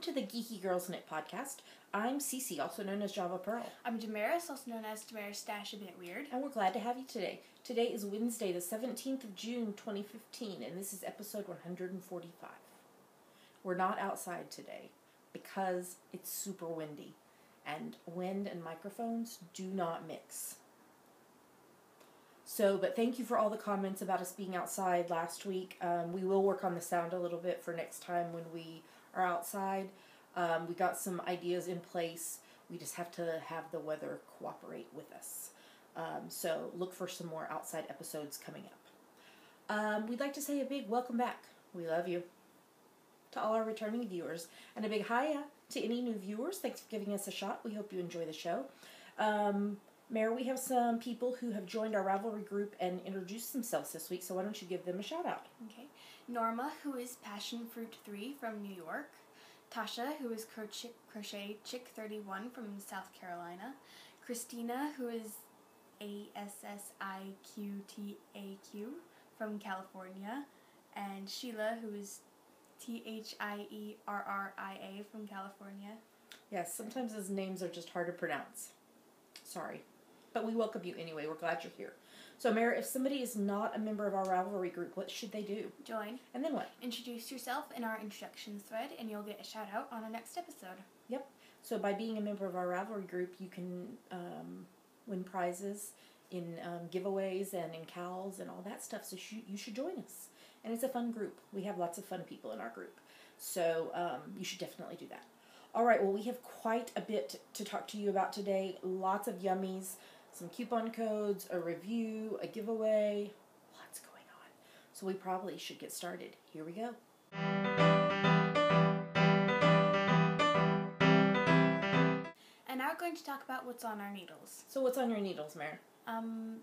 welcome to the Geeky Girls Knit podcast. I'm Cece, also known as Java Pearl. I'm Damaris, also known as Damaris Stash, a bit weird. And we're glad to have you today. Today is Wednesday, the 17th of June, 2015, and this is episode 145. We're not outside today because it's super windy, and wind and microphones do not mix. But thank you for all the comments about us being outside last week. We will work on the sound a little bit for next time when we are outside. We got some ideas in place. We just have to have the weather cooperate with us. So look for some more outside episodes coming up. We'd like to say a big welcome back. We love you. To all our returning viewers. And a big hiya to any new viewers. Thanks for giving us a shot. We hope you enjoy the show. Mayor, we have some people who have joined our Ravelry group and introduced themselves this week, so why don't you give them a shout out? Okay. Norma, who is Passion Fruit 3 from New York. Tasha, who is Crochet Chick 31 from South Carolina. Christina, who is ASSIQTAQ from California. And Sheila, who is THIERRIA from California. Yes, sometimes those names are just hard to pronounce. Sorry. But we welcome you anyway. We're glad you're here. So, Mary, if somebody is not a member of our Ravelry group, what should they do? Join. And then what? Introduce yourself in our introduction thread, and you'll get a shout out on our next episode. Yep. So by being a member of our Ravelry group, you can win prizes in giveaways and in cowls and all that stuff. So you should join us. And it's a fun group. We have lots of fun people in our group. So you should definitely do that. All right. Well, we have quite a bit to talk to you about today. Lots of yummies. Some coupon codes, a review, a giveaway, lots going on. So we probably should get started. Here we go. And now we're going to talk about what's on our needles. So what's on your needles, Mare? The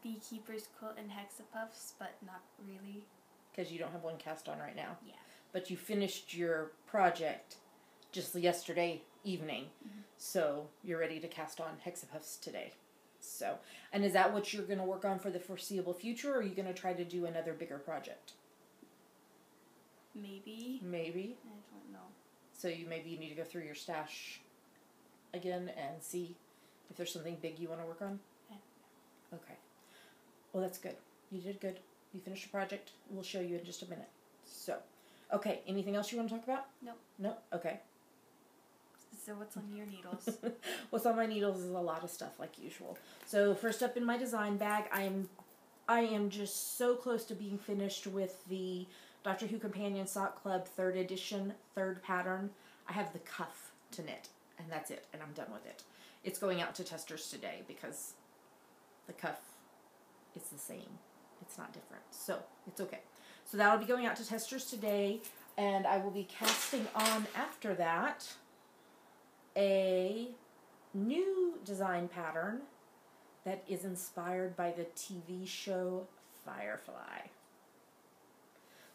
Beekeeper's Quilt and Hexapuffs, but not really. Because you don't have one cast on right now. Yeah. But you finished your project just yesterday evening. Mm-hmm. So you're ready to cast on Hexapuffs today. So, and is that what you're going to work on for the foreseeable future, or are you going to try to do another bigger project? Maybe. Maybe? I don't know. So maybe you need to go through your stash again and see if there's something big you want to work on? Yeah. Okay. Well, that's good. You did good. You finished your project. We'll show you in just a minute. So, okay. Anything else you want to talk about? Nope. Nope? Okay. So what's on your needles? What's on my needles is a lot of stuff like usual. So first up in my design bag, I am just so close to being finished with the Doctor Who Companion Sock Club 3rd edition, 3rd pattern. I have the cuff to knit, and that's it, and I'm done with it. It's going out to testers today because the cuff is the same. It's not different, so it's okay. So that'll be going out to testers today, and I will be casting on after that a new design pattern that is inspired by the TV show Firefly.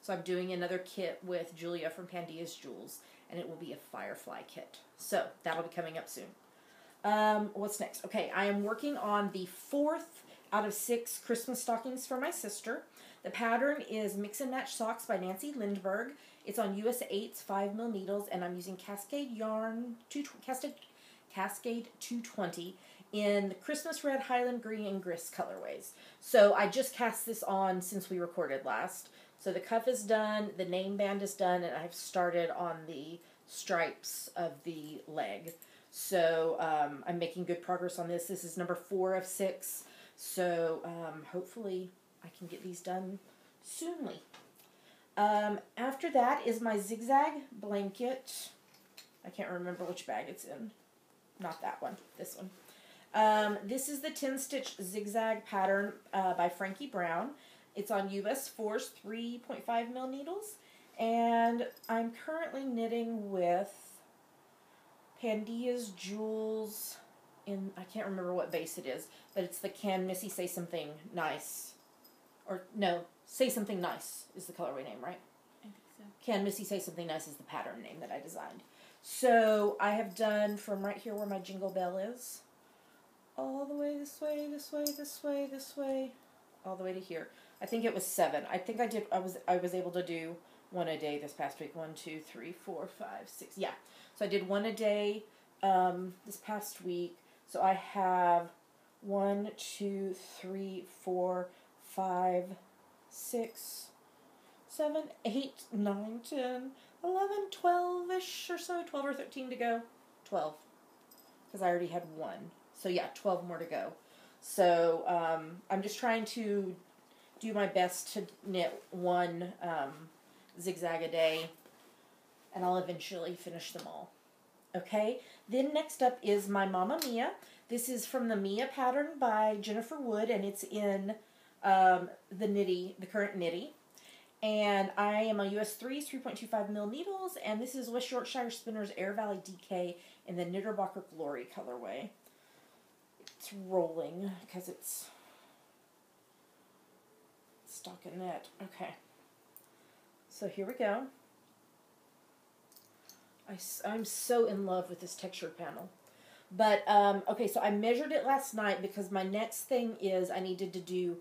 So I'm doing another kit with Julia from Pandia's Jewels, and it will be a Firefly kit. So that'll be coming up soon. What's next? Okay, I am working on the 4th out of 6 Christmas stockings for my sister. The pattern is Mix and Match Socks by Nancy Lindberg. It's on US 8's 5mm needles, and I'm using Cascade yarn, Cascade 220 in the Christmas Red, Highland Green, and Grist colorways. So I just cast this on since we recorded last. So the cuff is done, the name band is done, and I've started on the stripes of the leg. So I'm making good progress on this. This is number 4 of 6. So hopefully I can get these done soonly. After that is my zigzag blanket. I can't remember which bag it's in. Not that one. This one. This is the 10-stitch zigzag pattern by Frankie Brown. It's on US 4's 3.5mm needles. And I'm currently knitting with Pandia's Jewels in, I can't remember what base it is, but it's the Can Missy Say Something Nice. Or, no, Say Something Nice is the colorway name, right? I think so. Can Missy Say Something Nice is the pattern name that I designed. So I have done from right here where my jingle bell is, all the way this way, this way, this way, this way, all the way to here. I think it was 7. I think I was able to do one a day this past week. 1, 2, 3, 4, 5, 6. Yeah. So I did one a day this past week. So I have 1, 2, 3, 4, 5, 6, 7, 8, 9, 10, 11, 12-ish or so. 12 or 13 to go. 12. Because I already had one. So yeah, 12 more to go. So I'm just trying to do my best to knit one zigzag a day, and I'll eventually finish them all. Okay, then next up is my Mamma Mia. This is from the Mia pattern by Jennifer Wood, and it's in the current Nitty. And I am on US 3's 3.25 mil needles, and this is West Yorkshire Spinners Air Valley DK in the Knickerbocker Glory colorway. It's rolling because it's stockinette. Okay. So here we go. I'm so in love with this textured panel. But, okay, so I measured it last night because my next thing is I needed to do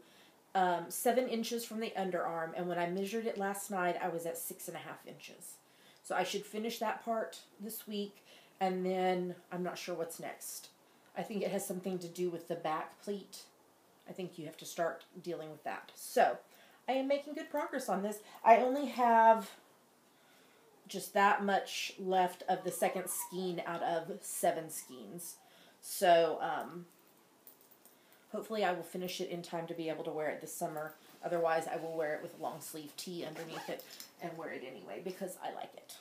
7 inches from the underarm. And when I measured it last night, I was at 6.5 inches. So I should finish that part this week. And then I'm not sure what's next. I think it has something to do with the back pleat. I think you have to start dealing with that. So I am making good progress on this. I only have just that much left of the second skein out of 7 skeins. So hopefully I will finish it in time to be able to wear it this summer. Otherwise I will wear it with a long sleeve tee underneath it and wear it anyway because I like it.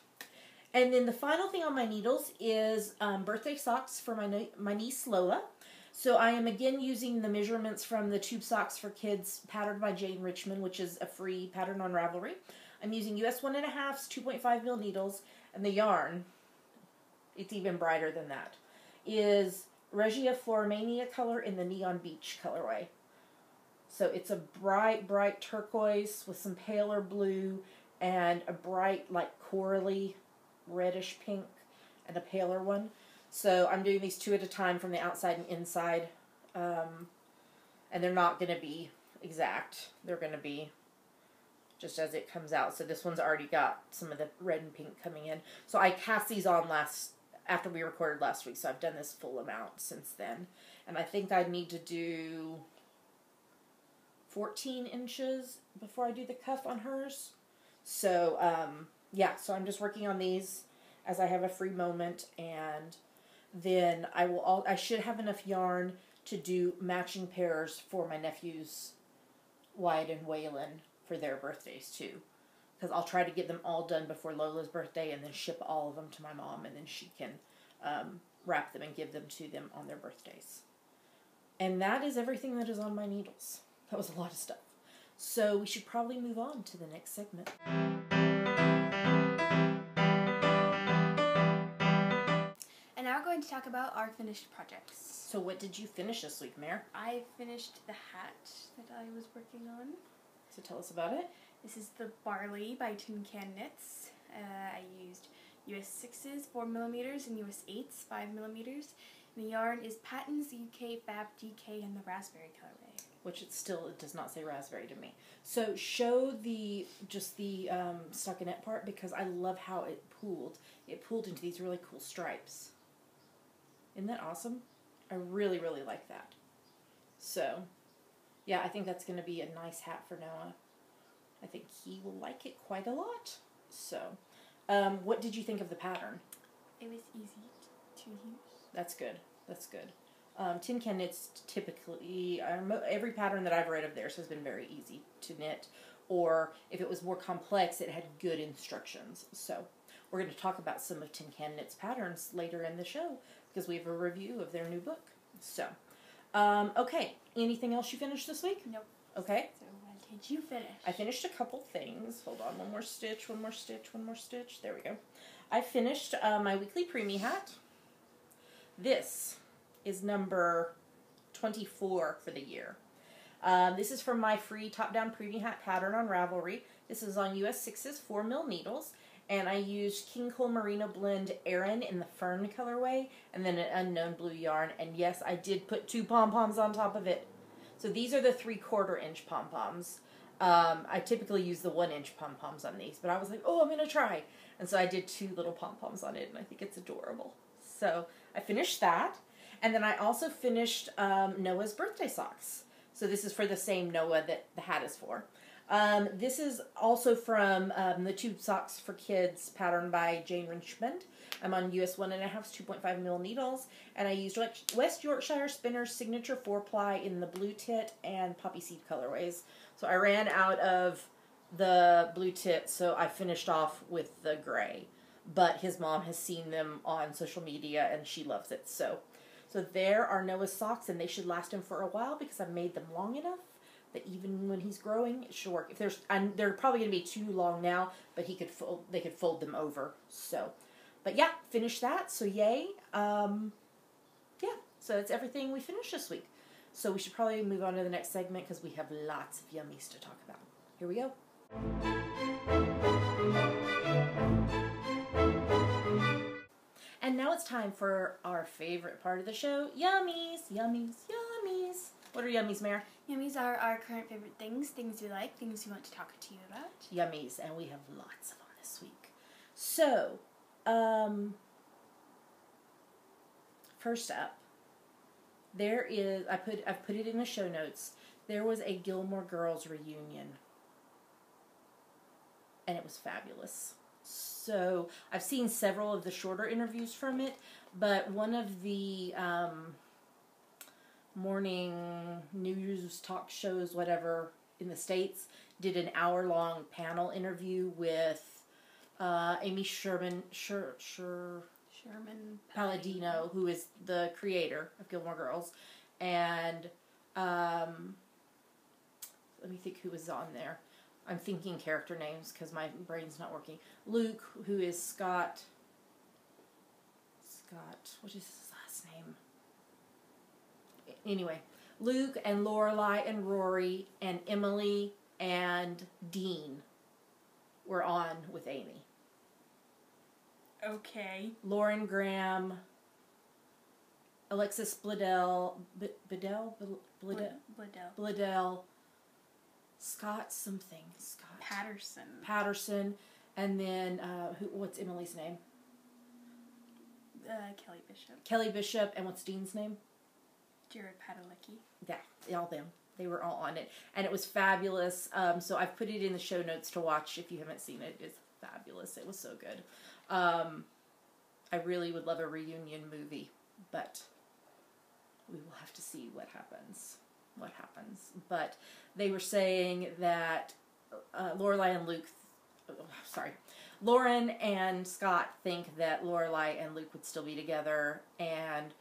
And then the final thing on my needles is birthday socks for my niece Lola. So I am again using the measurements from the Tube Socks for Kids patterned by Jane Richmond, which is a free pattern on Ravelry. I'm using US 1.5's 2.5 mil needles, and the yarn, it's even brighter than that, is Regia Floromania color in the Neon Beach colorway. So it's a bright, bright turquoise with some paler blue and a bright, like corally reddish pink and a paler one. So I'm doing these 2 at a time from the outside and inside. And they're not going to be exact. They're going to be just as it comes out. So this one's already got some of the red and pink coming in. So I cast these on after we recorded last week. So I've done this full amount since then. And I think I need to do 14 inches before I do the cuff on hers. So, yeah, so I'm just working on these as I have a free moment, and then I should have enough yarn to do matching pairs for my nephews, Wyatt and Waylon, for their birthdays too. Because I'll try to get them all done before Lola's birthday and then ship all of them to my mom, and then she can wrap them and give them to them on their birthdays. And that is everything that is on my needles. That was a lot of stuff. So we should probably move on to the next segment. And now we're going to talk about our finished projects. So what did you finish this week, Mare? I finished the hat that I was working on. So tell us about it. This is the Barley by Tin Can Knits. I used US 6's 4mm and US 8's 5mm. And the yarn is Patton's UK Fab DK in the raspberry colorway. Which it does not say raspberry to me. So show the stockinette part, because I love how it pooled. It pooled into these really cool stripes. Isn't that awesome? I really, really like that. So, yeah, I think that's going to be a nice hat for Noah. I think he will like it quite a lot. So, what did you think of the pattern? It was easy to use. That's good. That's good. Tin Can Knits typically, every pattern that I've read of theirs has been very easy to knit. Or if it was more complex, it had good instructions. So, we're going to talk about some of Tin Can Knits patterns later in the show, because we have a review of their new book. So, okay. Anything else you finished this week? Nope. Okay. So what did you finish? I finished a couple things. Hold on. One more stitch, one more stitch, one more stitch. There we go. I finished my weekly preemie hat. This is number 24 for the year. This is from my free top-down preemie hat pattern on Ravelry. This is on US 6's 4mm needles. And I used King Cole Merino Blend Aran in the Fern colorway, and then an unknown blue yarn. And yes, I did put 2 pom-poms on top of it. So these are the 3/4 inch pom-poms. I typically use the 1-inch pom-poms on these, but I was like, oh, I'm going to try. And so I did 2 little pom-poms on it, and I think it's adorable. So I finished that. And then I also finished Noah's birthday socks. So this is for the same Noah that the hat is for. This is also from the Tube Socks for Kids pattern by Jane Richmond. I'm on US 1.5 2.5 mil needles, and I used West Yorkshire Spinner's Signature 4-ply in the blue tit and poppy seed colorways. So I ran out of the blue tit, so I finished off with the gray. But his mom has seen them on social media, and she loves it. So there are Noah's socks, and they should last him for a while because I've made them long enough that even when he's growing, it should work. They're probably going to be too long now, but they could fold them over. So, but yeah, finished that. So yay. Yeah, so that's everything we finished this week. So we should probably move on to the next segment because we have lots of yummies to talk about. Here we go. And now it's time for our favorite part of the show, Yummies, Yummies, Yummies. What are Yummies, Mare? Yummies are our current favorite things we like, things we want to talk to you about. Yummies, and we have lots of them this week. So, first up, there is, I've put it in the show notes, there was a Gilmore Girls reunion. And it was fabulous. So, I've seen several of the shorter interviews from it, but one of the morning news talk shows, whatever, in the States, did an hour-long panel interview with Amy Sherman Palladino, who is the creator of Gilmore Girls, and let me think who was on there. I'm thinking character names because my brain's not working. Luke, who is Scott, what is his last name? Anyway, Luke and Lorelai and Rory and Emily and Dean were on with Amy. Okay. Lauren Graham, Alexis Bledel, Scott Patterson, and then what's Emily's name? Kelly Bishop, and what's Dean's name? Jared Padalecki. Yeah, all them. They were all on it, and it was fabulous. So I've put it in the show notes to watch if you haven't seen it. It's fabulous. It was so good. I really would love a reunion movie, but we will have to see what happens. But they were saying that Lauren and Scott think that Lorelai and Luke would still be together, and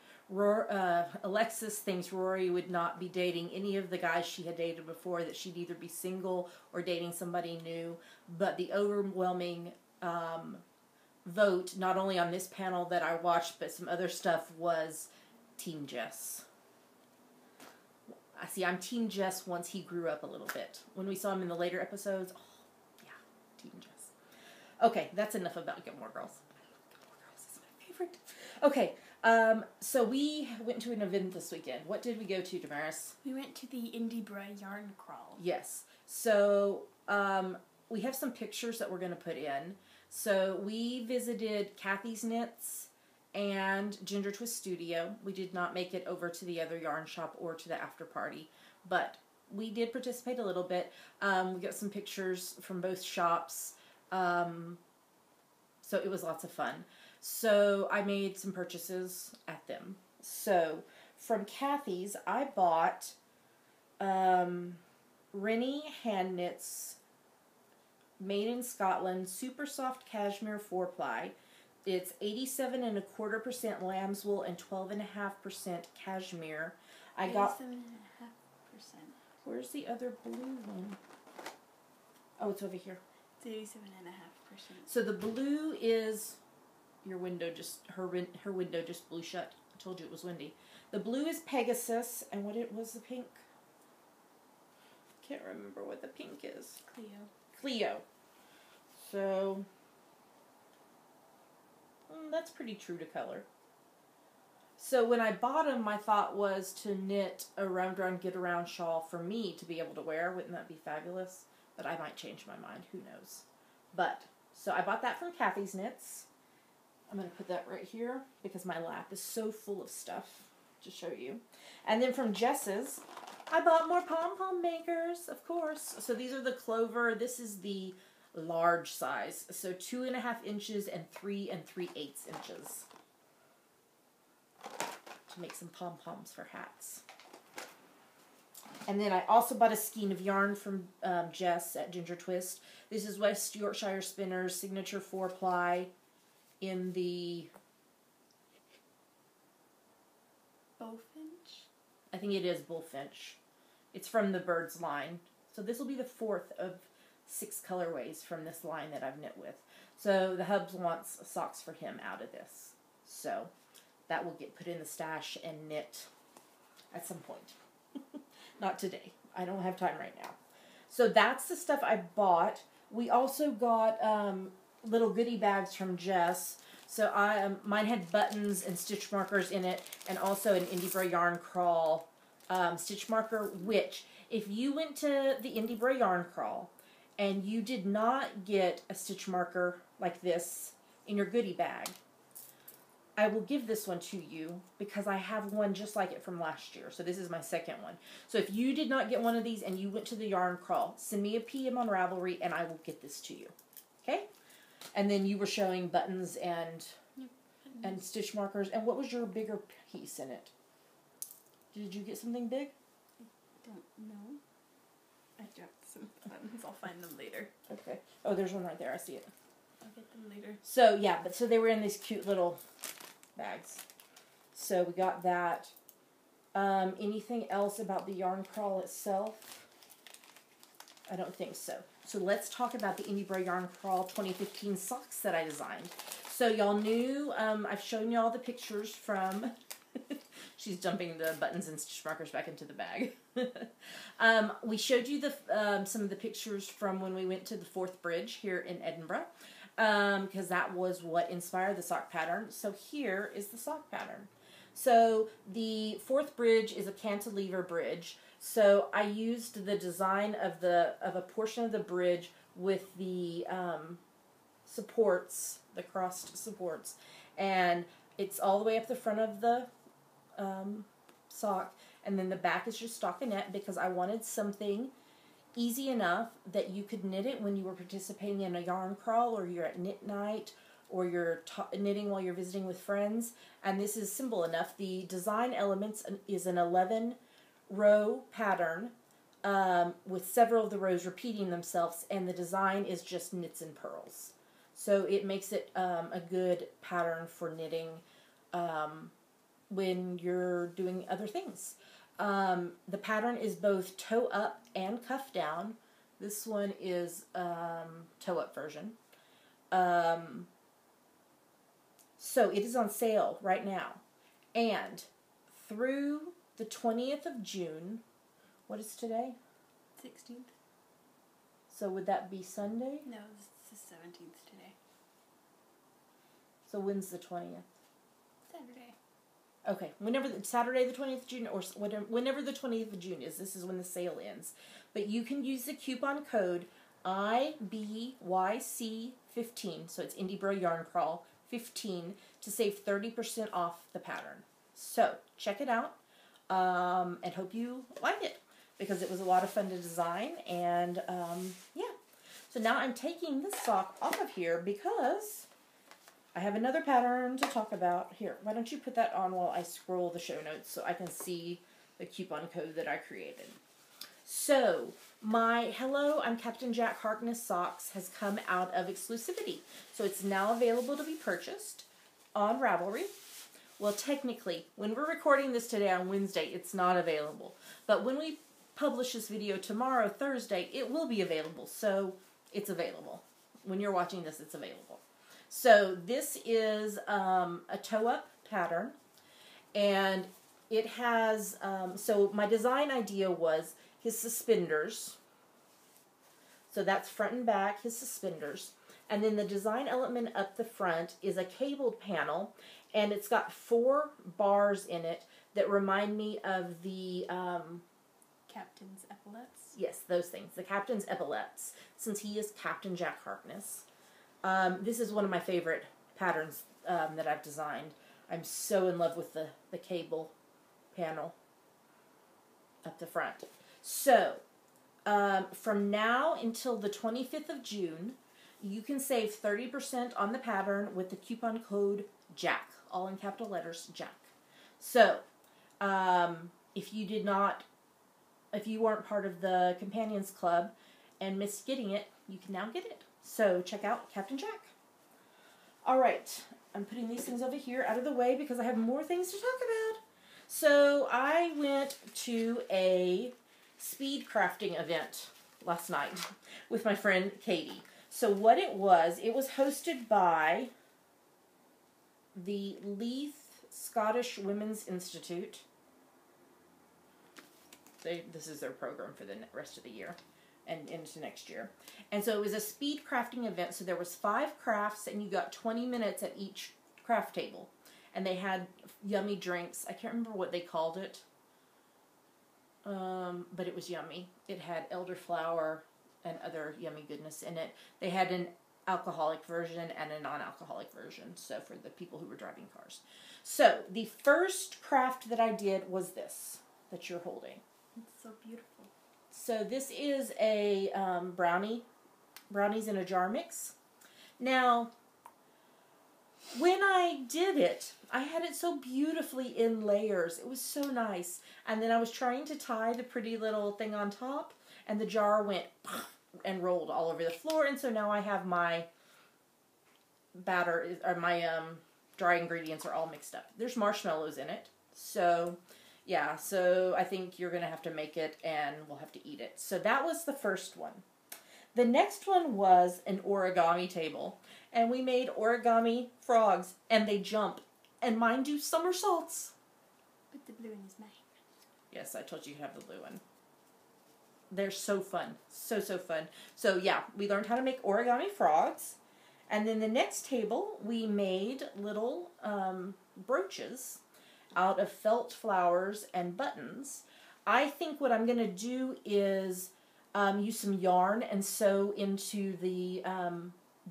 Alexis thinks Rory would not be dating any of the guys she had dated before, that she'd either be single or dating somebody new. But the overwhelming vote, not only on this panel that I watched, but some other stuff, was Team Jess. I'm Team Jess once he grew up a little bit. When we saw him in the later episodes, Team Jess. Okay, that's enough about Gilmore Girls. Gilmore Girls is my favorite. Okay, so we went to an event this weekend. What did we go to, Damaris? We went to the Indiebra Yarn Crawl. Yes. So, we have some pictures that we're going to put in. So, we visited Kathy's Knits and Ginger Twist Studio. We did not make it over to the other yarn shop or to the after party, but we did participate a little bit. We got some pictures from both shops, so it was lots of fun. So I made some purchases at them. So from Kathy's, I bought Rennie Hand Knits Made in Scotland Super Soft Cashmere 4-ply. It's 87.25% lamb's wool and 12.5% cashmere. I got 87.5%. Where's the other blue one? Oh, it's over here. It's 87.5%. So the blue is your window. Her window just blew shut. I told you it was windy. The blue is Pegasus, and what was the pink? Can't remember what the pink is. Cleo. So that's pretty true to color. So when I bought them, my thought was to knit a round get around shawl for me to be able to wear. Wouldn't that be fabulous? But I might change my mind. Who knows? But, so I bought that from Kathy's Knits. I'm going to put that right here because my lap is so full of stuff to show you. And then from Jess's, I bought more pom-pom makers, of course. So these are the Clover. This is the large size. So 2.5 inches and 3 3/8 inches. To make some pom-poms for hats. And then I also bought a skein of yarn from Jess at Ginger Twist. This is West Yorkshire Spinners Signature 4-ply in the... Bullfinch? I think it is Bullfinch. It's from the Birds line. So this will be the 4th of 6 colorways from this line that I've knit with. So the hubs wants socks for him out of this. So that will get put in the stash and knit at some point. Not today. I don't have time right now. So that's the stuff I bought. We also got little goodie bags from Jess. So mine had buttons and stitch markers in it, and also an Indiebra Yarn Crawl stitch marker, which if you went to the Indiebra Yarn Crawl and you did not get a stitch marker like this in your goodie bag, I will give this one to you because I have one just like it from last year. So this is my second one. So if you did not get one of these and you went to the yarn crawl, send me a PM on Ravelry and I will get this to you. Okay? And then you were showing buttons and stitch markers. And what was your bigger piece in it? Did you get something big? I don't know. I dropped some buttons. I'll find them later. Okay. Oh, there's one right there. I see it. I'll get them later. So yeah, so they were in these cute little bags. So we got that. Anything else about the yarn crawl itself? I don't think so. So let's talk about the Indiebra Yarn Crawl 2015 socks that I designed. So y'all knew, I've shown y'all the pictures from, she's dumping the buttons and stitch markers back into the bag. We showed you some of the pictures from when we went to the Forth Bridge here in Edinburgh. Because that was what inspired the sock pattern. So here is the sock pattern. So the Forth Bridge is a cantilever bridge. So I used the design of a portion of the bridge with the supports, the crossed supports, and it's all the way up the front of the sock, and then the back is just stockinette because I wanted something easy enough that you could knit it when you were participating in a yarn crawl, or you're at knit night, or you're knitting while you're visiting with friends. And this is simple enough. The design elements is an 11-row pattern with several of the rows repeating themselves, and the design is just knits and purls. So it makes it a good pattern for knitting when you're doing other things. The pattern is both toe up and cuff down. This one is toe up version. So it is on sale right now. And through the 20th of June, what is today? 16th. So would that be Sunday? No, it's the 17th today. So when's the 20th? Saturday. Okay, Saturday the 20th of June, or whenever the 20th of June is, this is when the sale ends. But you can use the coupon code IBYC15, so it's Indiebra Yarn Crawl 15, to save 30% off the pattern. So, check it out, and hope you like it, because it was a lot of fun to design, and yeah. So now I'm taking this sock off of here because I have another pattern to talk about. Here, why don't you put that on while I scroll the show notes so I can see the coupon code that I created. So, my Hello, I'm Captain Jack Harkness socks has come out of exclusivity. So it's now available to be purchased on Ravelry. Well, technically, when we're recording this today on Wednesday, it's not available. But when we publish this video tomorrow, Thursday, it will be available. So it's available. When you're watching this, it's available. So this is a toe-up pattern, and it has, so my design idea was his suspenders. So that's front and back, his suspenders. And then the design element up the front is a cabled panel, And it's got 4 bars in it that remind me of the... Captain's epaulets. Yes, those things. The Captain's epaulets, since he is Captain Jack Harkness. This is one of my favorite patterns that I've designed. I'm so in love with the cable panel up the front. So, from now until the 25th of June, you can save 30% on the pattern with the coupon code JACK, all in capital letters, JACK. So, if you weren't part of the Companions Club and missed getting it, you can now get it. So, check out Captain Jack. All right, I'm putting these things over here out of the way because I have more things to talk about. So, I went to a speed crafting event last night with my friend Katie. So what it was hosted by the Leith Scottish Women's Institute. This is their program for the rest of the year and into next year. And so it was a speed crafting event. So there was 5 crafts and you got 20 minutes at each craft table. And they had yummy drinks. I can't remember what they called it. But it was yummy. It had elderflower and other yummy goodness in it. They had an alcoholic version and a non-alcoholic version, so for the people who were driving cars. So, the first craft that I did was this, that you're holding. It's so beautiful. So, this is a brownies in a jar mix. Now, when I did it, I had it so beautifully in layers. It was so nice. And then I was trying to tie the pretty little thing on top, and the jar went and rolled all over the floor. And so now I have my batter, or my dry ingredients are all mixed up. There's marshmallows in it. So, yeah. So I think you're going to have to make it, and we'll have to eat it. So that was the first one. The next one was an origami table. And we made origami frogs, and they jump. And mine do somersaults. But the blue one is mine. Yes, I told you to have the blue one. They're so fun. So, so fun. So, yeah, we learned how to make origami frogs. And then the next table, we made little brooches out of felt flowers and buttons. I think what I'm going to do is use some yarn and sew into the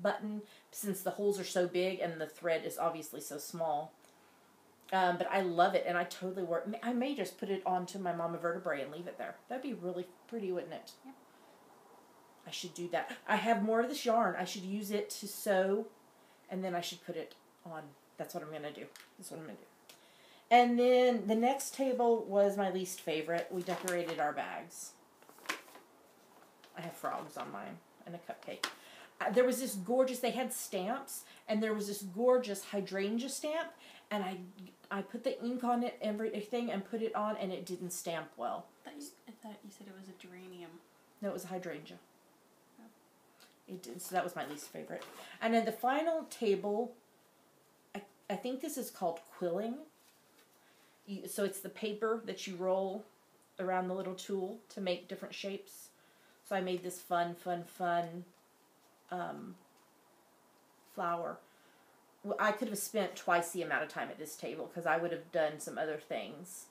button, since the holes are so big and the thread is obviously so small. But I love it, and I totally I may just put it onto my mama vertebrae and leave it there. That'd be really pretty, wouldn't it? Yep. I should do that. I have more of this yarn. I should use it to sew, and then I should put it on. That's what I'm going to do. That's what I'm going to do. And then the next table was my least favorite. We decorated our bags. I have frogs on mine and a cupcake. There was this gorgeous, they had stamps, and there was this gorgeous hydrangea stamp, and I put the ink on it, everything, and put it on, and it didn't stamp well. I thought you said it was a geranium. No, it was a hydrangea. Oh. It did, so that was my least favorite. And then the final table, I think this is called quilling. So it's the paper that you roll around the little tool to make different shapes. So I made this fun flower. I could have spent twice the amount of time at this table because I would have done some other things.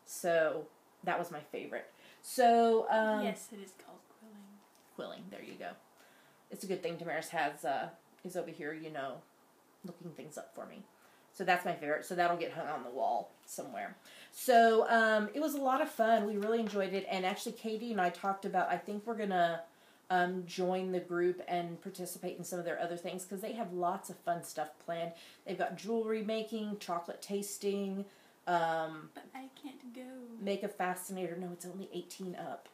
So that was my favorite. So yes, it is called quilling. Quilling. There you go. It's a good thing Damaris is over here, looking things up for me. So that's my favorite. So that'll get hung on the wall somewhere. So it was a lot of fun. We really enjoyed it. And actually, Katie and I talked about, I think we're going to join the group and participate in some of their other things because they have lots of fun stuff planned. They've got jewelry making, chocolate tasting. But I can't go. Make a fascinator. No, it's only 18 up.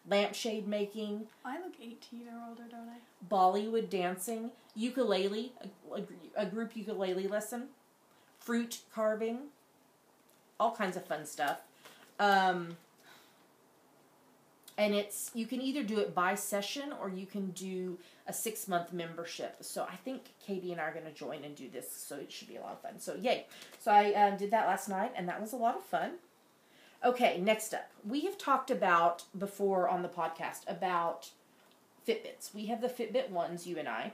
Lampshade making. I look 18 or older, don't I? Bollywood dancing. Ukulele. A group ukulele lesson. Fruit carving. All kinds of fun stuff. And you can either do it by session or you can do a 6-month membership. So I think Katie and I are going to join and do this. So it should be a lot of fun. So yay. So I did that last night and that was a lot of fun. Okay, next up. We have talked about before on the podcast about Fitbits. We have the Fitbit ones, you and I.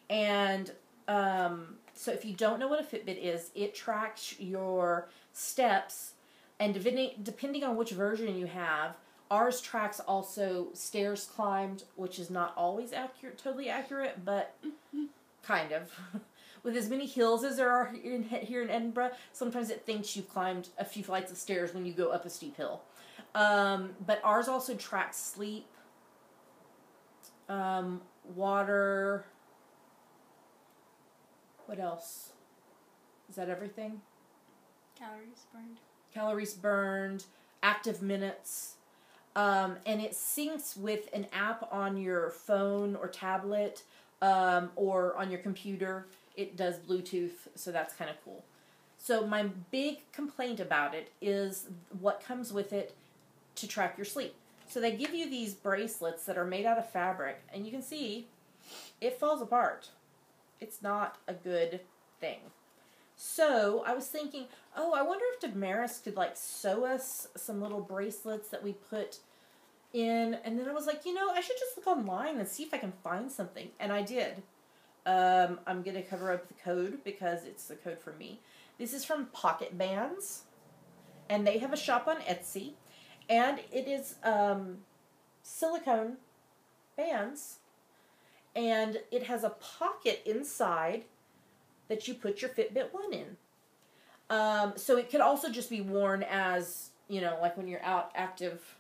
And So if you don't know what a Fitbit is, it tracks your steps, and depending on which version you have, ours tracks also stairs climbed, which is not always totally accurate, but kind of. With as many hills as there are here in Edinburgh, sometimes it thinks you've climbed a few flights of stairs when you go up a steep hill. But ours also tracks sleep, water. What else? Is that everything? Calories burned, active minutes. And it syncs with an app on your phone or tablet, or on your computer. It does Bluetooth, so that's kind of cool. So my big complaint about it is what comes with it to track your sleep. So they give you these bracelets that are made out of fabric, and you can see it falls apart. It's not a good thing. So I was thinking, oh, I wonder if Damaris could like sew us some little bracelets that we put in. And then I was like, I should just look online and see if I can find something. And I did. I'm going to cover up the code because it's the code for me. This is from Pocket Bands, and they have a shop on Etsy, and it is silicone bands, and it has a pocket inside that you put your Fitbit 1 in. So it could also just be worn as, like when you're out active.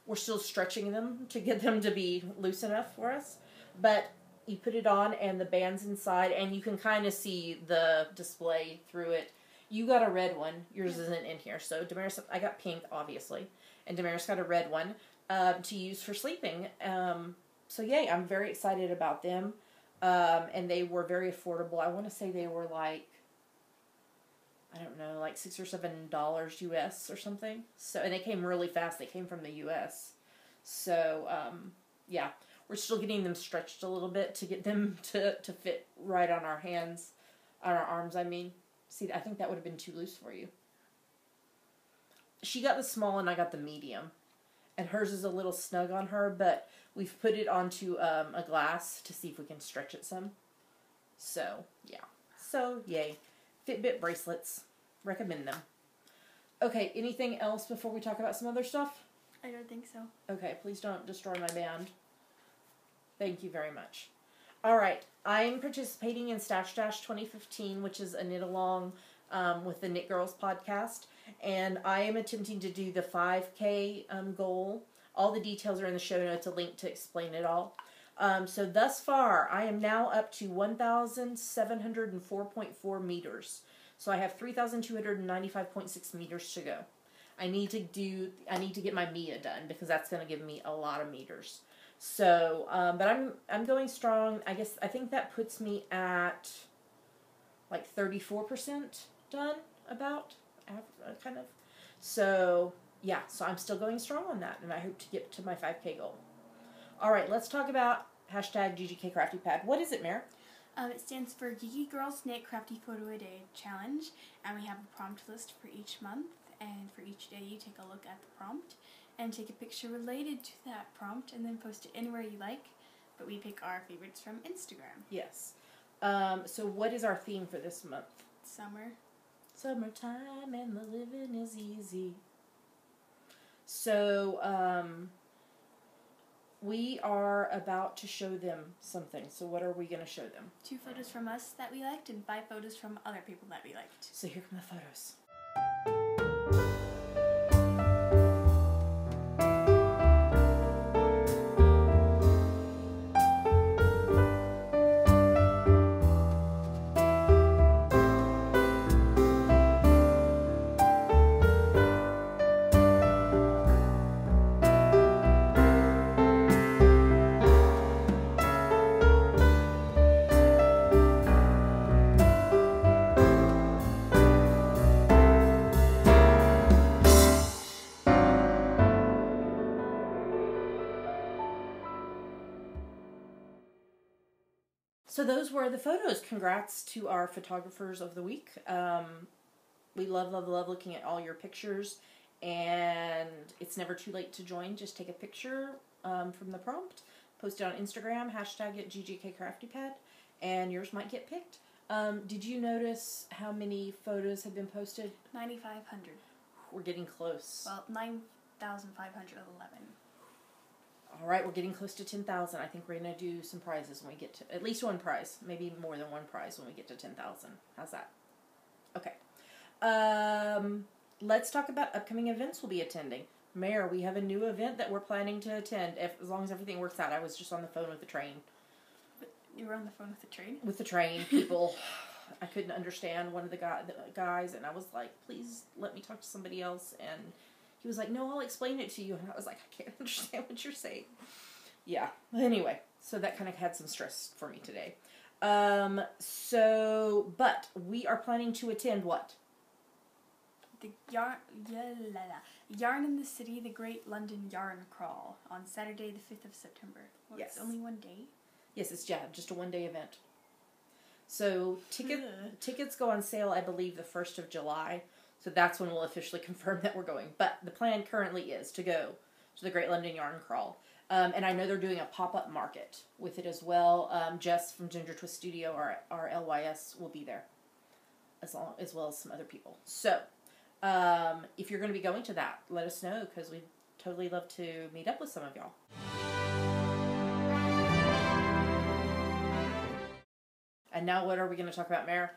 We're still stretching them to get them to be loose enough for us, but you put it on and the band's inside, and you can kind of see the display through it. You got a red one. Yours isn't in here. So Damaris, I got pink, obviously, and Damaris got a red one to use for sleeping. So yay, I'm very excited about them. And they were very affordable. I want to say they were like, I don't know, like $6 or $7 US or something. So, and they came really fast. They came from the US. So, yeah. We're still getting them stretched a little bit to get them to fit right on our hands, on our arms, I mean. See, I think that would have been too loose for you. She got the small and I got the medium. And hers is a little snug on her, but we've put it onto a glass to see if we can stretch it some. So, yeah. So, yay. Fitbit bracelets. Recommend them. Okay, anything else before we talk about some other stuff? I don't think so. Okay, please don't destroy my band. Thank you very much. All right, I'm participating in Stash Dash 2015, which is a knit along with the Knit Girls podcast, and I am attempting to do the 5K goal. All the details are in the show notes, a link to explain it all. So thus far, I am now up to 1,704.4 meters. So I have 3,295.6 meters to go. I need to get my Mia done because that's going to give me a lot of meters. So, but I'm going strong. I think that puts me at like 34% done, about, kind of. So, yeah, so I'm still going strong on that, and I hope to get to my 5K goal. All right, let's talk about hashtag GGK Crafty Pad. What is it, Mare? It stands for Geeky Girls Knit Crafty Photo a Day Challenge, and we have a prompt list for each month, and for each day you take a look at the prompt and take a picture related to that prompt and then post it anywhere you like, but we pick our favorites from Instagram. Yes. So what is our theme for this month? Summer. Summertime and the living is easy. So, we are about to show them something. So what are we going to show them? 2 photos from us that we liked and 5 photos from other people that we liked. So here come the photos. So those were the photos. Congrats to our photographers of the week. We love looking at all your pictures, and it's never too late to join. Just take a picture from the prompt, post it on Instagram, hashtag it GGK Crafty Pad, and yours might get picked. Did you notice how many photos have been posted? 9,500. We're getting close. Well, 9,511. All right, we're getting close to 10,000. I think we're going to do some prizes when we get to, at least one prize, maybe more than one prize when we get to 10,000. How's that? Okay. Let's talk about upcoming events we'll be attending. Mayor, we have a new event that we're planning to attend, as long as everything works out. I was just on the phone with the train. You were on the phone with the train? With the train people. I couldn't understand one of the guys, and I was like, please let me talk to somebody else, and he was like, no, I'll explain it to you, and I was like, I can't understand what you're saying. Yeah, anyway, so that kind of had some stress for me today. But we are planning to attend what? The Yarn in the City, the Great London Yarn Crawl, on Saturday the 5th of September. Well, yes. It's only one day? Yes, it's just a one-day event. So tickets go on sale, I believe, the 1st of July. So that's when we'll officially confirm that we're going. But the plan currently is to go to the Great London Yarn Crawl. And I know they're doing a pop-up market with it as well. Jess from Ginger Twist Studio, our LYS, will be there. As well as some other people. So, if you're going to be going to that, let us know, because we'd totally love to meet up with some of y'all. And now what are we going to talk about, Mare?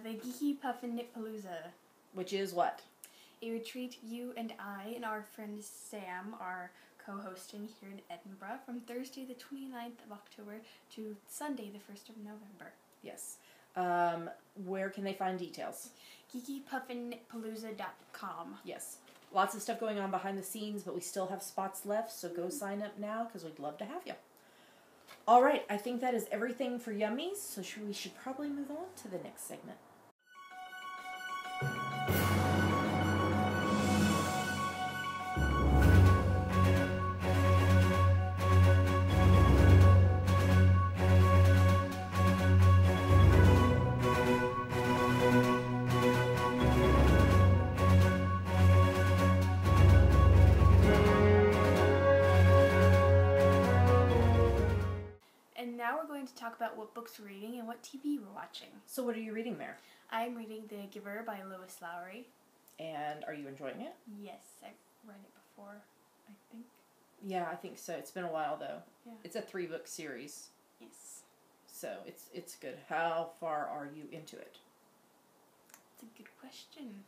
The Geeky Puffin Knitpalooza. Which is what? A retreat you and I and our friend Sam are co-hosting here in Edinburgh from Thursday the 29th of October to Sunday the 1st of November. Yes. Where can they find details? GeekyPuffinKnitpalooza.com. Yes. Lots of stuff going on behind the scenes, but we still have spots left, so go sign up now, because we'd love to have you. All right, I think that is everything for Yummies, so we should probably move on to the next segment. To talk about what books we're reading and what TV we're watching. So what are you reading, Mare? I'm reading The Giver by Lois Lowry. And are you enjoying it? Yes, I've read it before, I think. Yeah, I think so. It's been a while, though. Yeah. It's a 3-book series. Yes. So it's good. How far are you into it? It's a good question.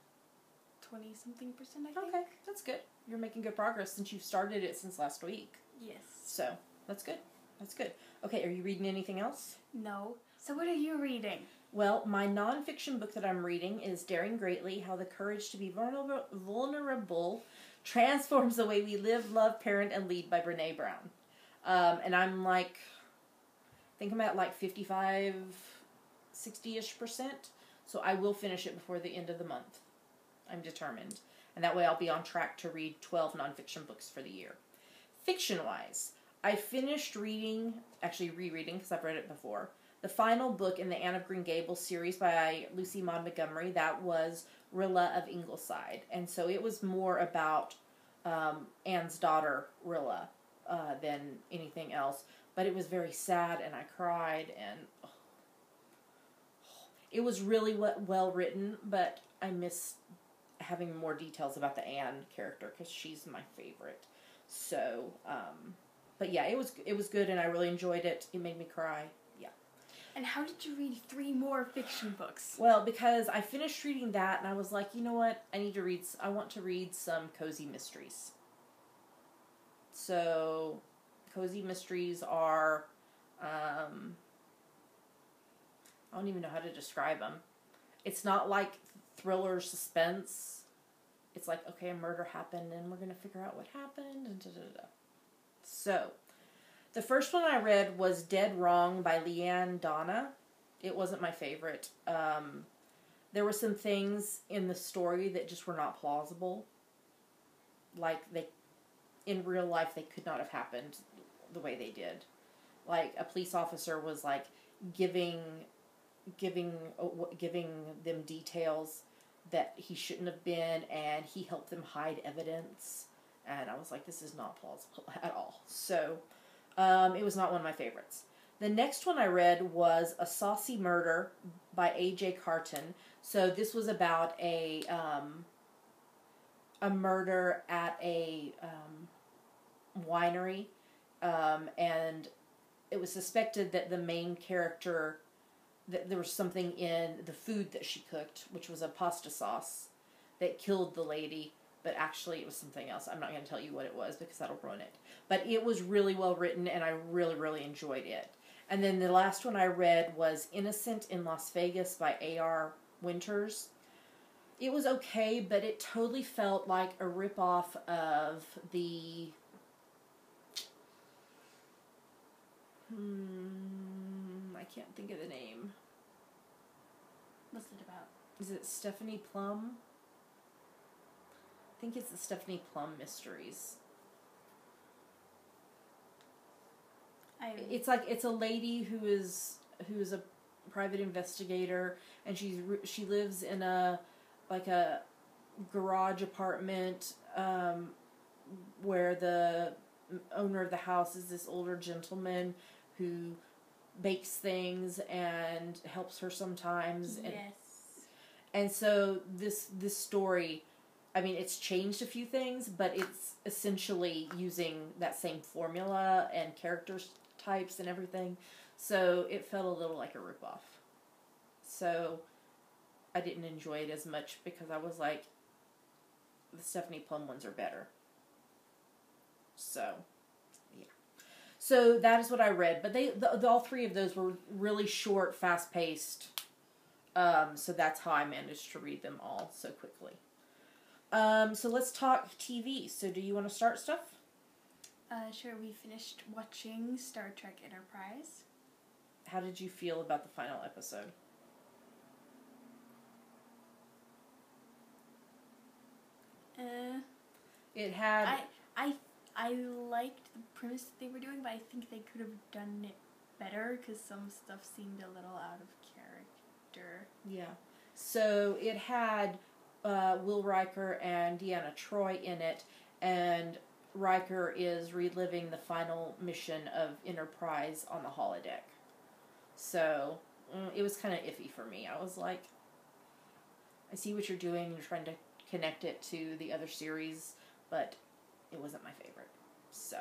20-something%, I think. Okay, that's good. You're making good progress since you've started it since last week. Yes. So, that's good. That's good. Okay, are you reading anything else? No. So what are you reading? Well, my nonfiction book that I'm reading is Daring Greatly, How the Courage to be Vulnerable Transforms the Way We Live, Love, Parent, and Lead by Brene Brown. And I'm like, I think I'm at like 55, 60-ish%. So I will finish it before the end of the month. I'm determined. And that way I'll be on track to read 12 nonfiction books for the year. Fiction-wise, I finished rereading, because I've read it before, the final book in the Anne of Green Gables series by Lucy Maud Montgomery. That was Rilla of Ingleside. And so it was more about Anne's daughter, Rilla, than anything else. But it was very sad, and I cried, and it was really well written, but I miss having more details about the Anne character, because she's my favorite. So, but yeah, it was good, and I really enjoyed it. It made me cry. Yeah. And how did you read 3 more fiction books? Well, because I finished reading that, and I was like, you know what? I want to read some cozy mysteries. So, cozy mysteries are, I don't even know how to describe them. It's not like thriller suspense. It's like, okay, a murder happened, and we're going to figure out what happened, and da-da-da. So, the first one I read was Dead Wrong by Leanne Donna. It wasn't my favorite. There were some things in the story that just were not plausible. Like, in real life, they could not have happened the way they did. Like, a police officer was, like, giving them details that he shouldn't have been, and he helped them hide evidence. And I was like, this is not plausible at all. So, it was not one of my favorites. The next one I read was A Saucy Murder by A.J. Carton. So this was about a murder at a winery, and it was suspected that the main character, that there was something in the food that she cooked, which was a pasta sauce, that killed the lady, but actually it was something else. I'm not going to tell you what it was because that'll ruin it. But it was really well written, and I really, really enjoyed it. And then the last one I read was Innocent in Las Vegas by A.R. Winters. It was okay, but it totally felt like a ripoff of the... I can't think of the name. What's it about? Is it Stephanie Plum? I think it's the Stephanie Plum Mysteries. It's a lady who is a private investigator, and she lives in a garage apartment where the owner of the house is this older gentleman who bakes things and helps her sometimes. And so this story, I mean, it's changed a few things, but it's essentially using that same formula and character types and everything. So it felt a little like a ripoff. So I didn't enjoy it as much because I was like, the Stephanie Plum ones are better. So, yeah. So that is what I read. But all three of those were really short, fast-paced. So that's how I managed to read them all so quickly. So let's talk TV. So do you want to start stuff? Sure. We finished watching Star Trek Enterprise. How did you feel about the final episode? It had... I liked the premise that they were doing, but I think they could have done it better because some stuff seemed a little out of character. Yeah. So it had Will Riker and Deanna Troi in it, and Riker is reliving the final mission of Enterprise on the holodeck. So it was kind of iffy for me. I was like, I see what you're doing. You're trying to connect it to the other series, but it wasn't my favorite. So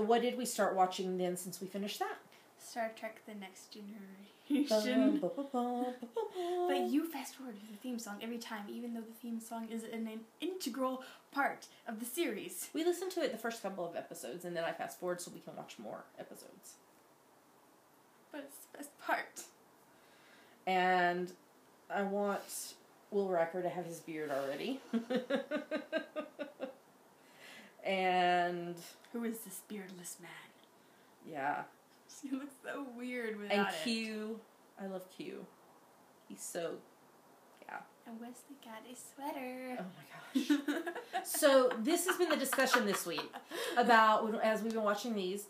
what did we start watching then since we finished that? Star Trek The Next Generation. But you fast forward to the theme song every time, even though the theme song is an integral part of the series. We listened to it the first couple of episodes, and then I fast forward so we can watch more episodes. But it's the best part. And I want Will Riker to have his beard already. And... Who is this beardless man? Yeah. He looks so weird without and it. Q. I love Q. He's so... Yeah. And Wesley got a sweater. Oh my gosh. So this has been the discussion this week about, as we've been watching these,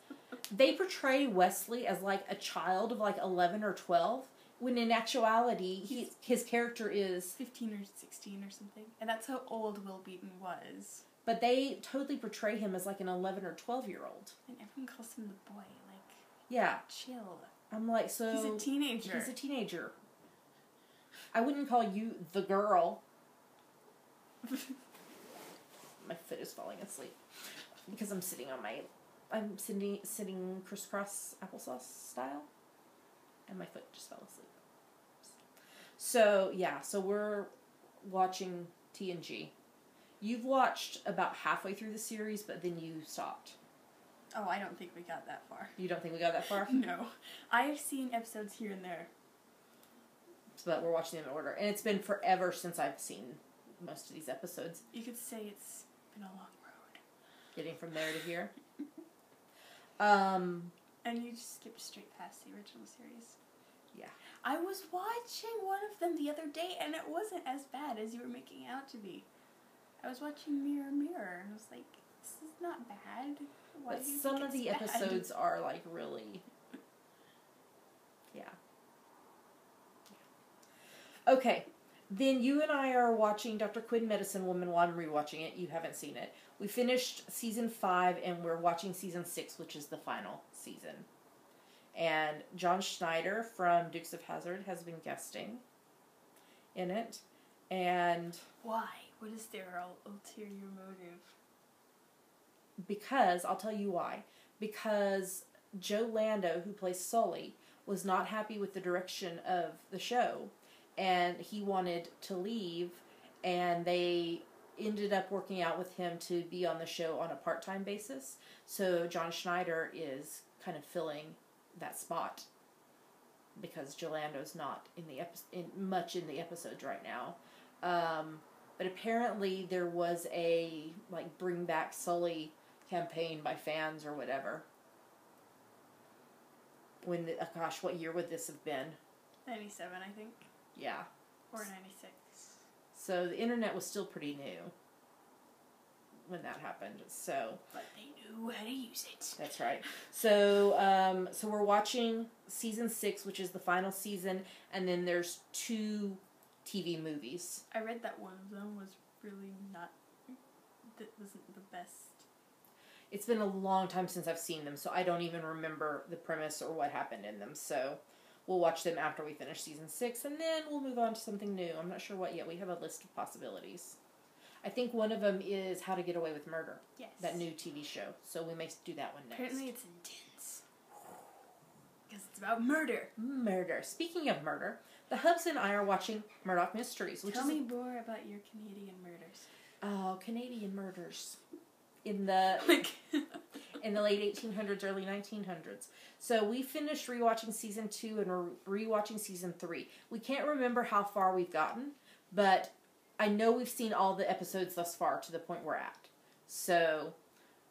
they portray Wesley as like a child of like 11 or 12, when in actuality, his character is... 15 or 16 or something. And that's how old Will Beaton was. But they totally portray him as like an 11 or 12-year-old. And everyone calls him the boy. Like, yeah. Chill. I'm like, so... He's a teenager. He's a teenager. I wouldn't call you the girl. My foot is falling asleep. Because I'm sitting on my... I'm sitting crisscross applesauce style. And my foot just fell asleep. So, yeah. So we're watching TNG. You've watched about halfway through the series, but then you stopped. Oh, I don't think we got that far. You don't think we got that far? No. I've seen episodes here and there. But we're watching them in order. And it's been forever since I've seen most of these episodes. You could say it's been a long road. Getting from there to here. And you just skipped straight past the original series. Yeah. I was watching one of them the other day, and it wasn't as bad as you were making out to be. I was watching Mirror Mirror, and I was like, this is not bad. Why but do you some think of the it's episodes bad? are like really... Yeah. Okay. Then you and I are watching Dr. Quinn Medicine Woman while I'm rewatching it. You haven't seen it. We finished season 5, and we're watching season 6, which is the final season. And John Schneider from Dukes of Hazzard has been guesting in it. And why? What is their ulterior motive? Because, I'll tell you why. Because Joe Lando, who plays Sully, was not happy with the direction of the show. And he wanted to leave. And they ended up working out with him to be on the show on a part-time basis. So John Schneider is kind of filling that spot. Because Joe Lando's not much in the episodes right now. But apparently there was a, like, Bring Back Sully campaign by fans or whatever. When, what year would this have been? 97, I think. Yeah. Or 96. So the internet was still pretty new when that happened. So. But they knew how to use it. That's right. So, so we're watching season 6, which is the final season, and then there's 2 TV movies. I read that one of them was really that wasn't the best. It's been a long time since I've seen them, so I don't even remember the premise or what happened in them. So we'll watch them after we finish season 6, and then we'll move on to something new. I'm not sure what yet. We have a list of possibilities. I think one of them is How to Get Away with Murder. Yes. That new TV show. So we may do that one next. Apparently it's intense. Because it's about murder. Murder. Speaking of murder, the Hubs and I are watching Murdoch Mysteries. Tell me more about your Canadian murders. Oh, Canadian murders. In the in the late 1800s, early 1900s. So we finished rewatching season 2 and we're rewatching season 3. We can't remember how far we've gotten, but I know we've seen all the episodes thus far to the point we're at. So,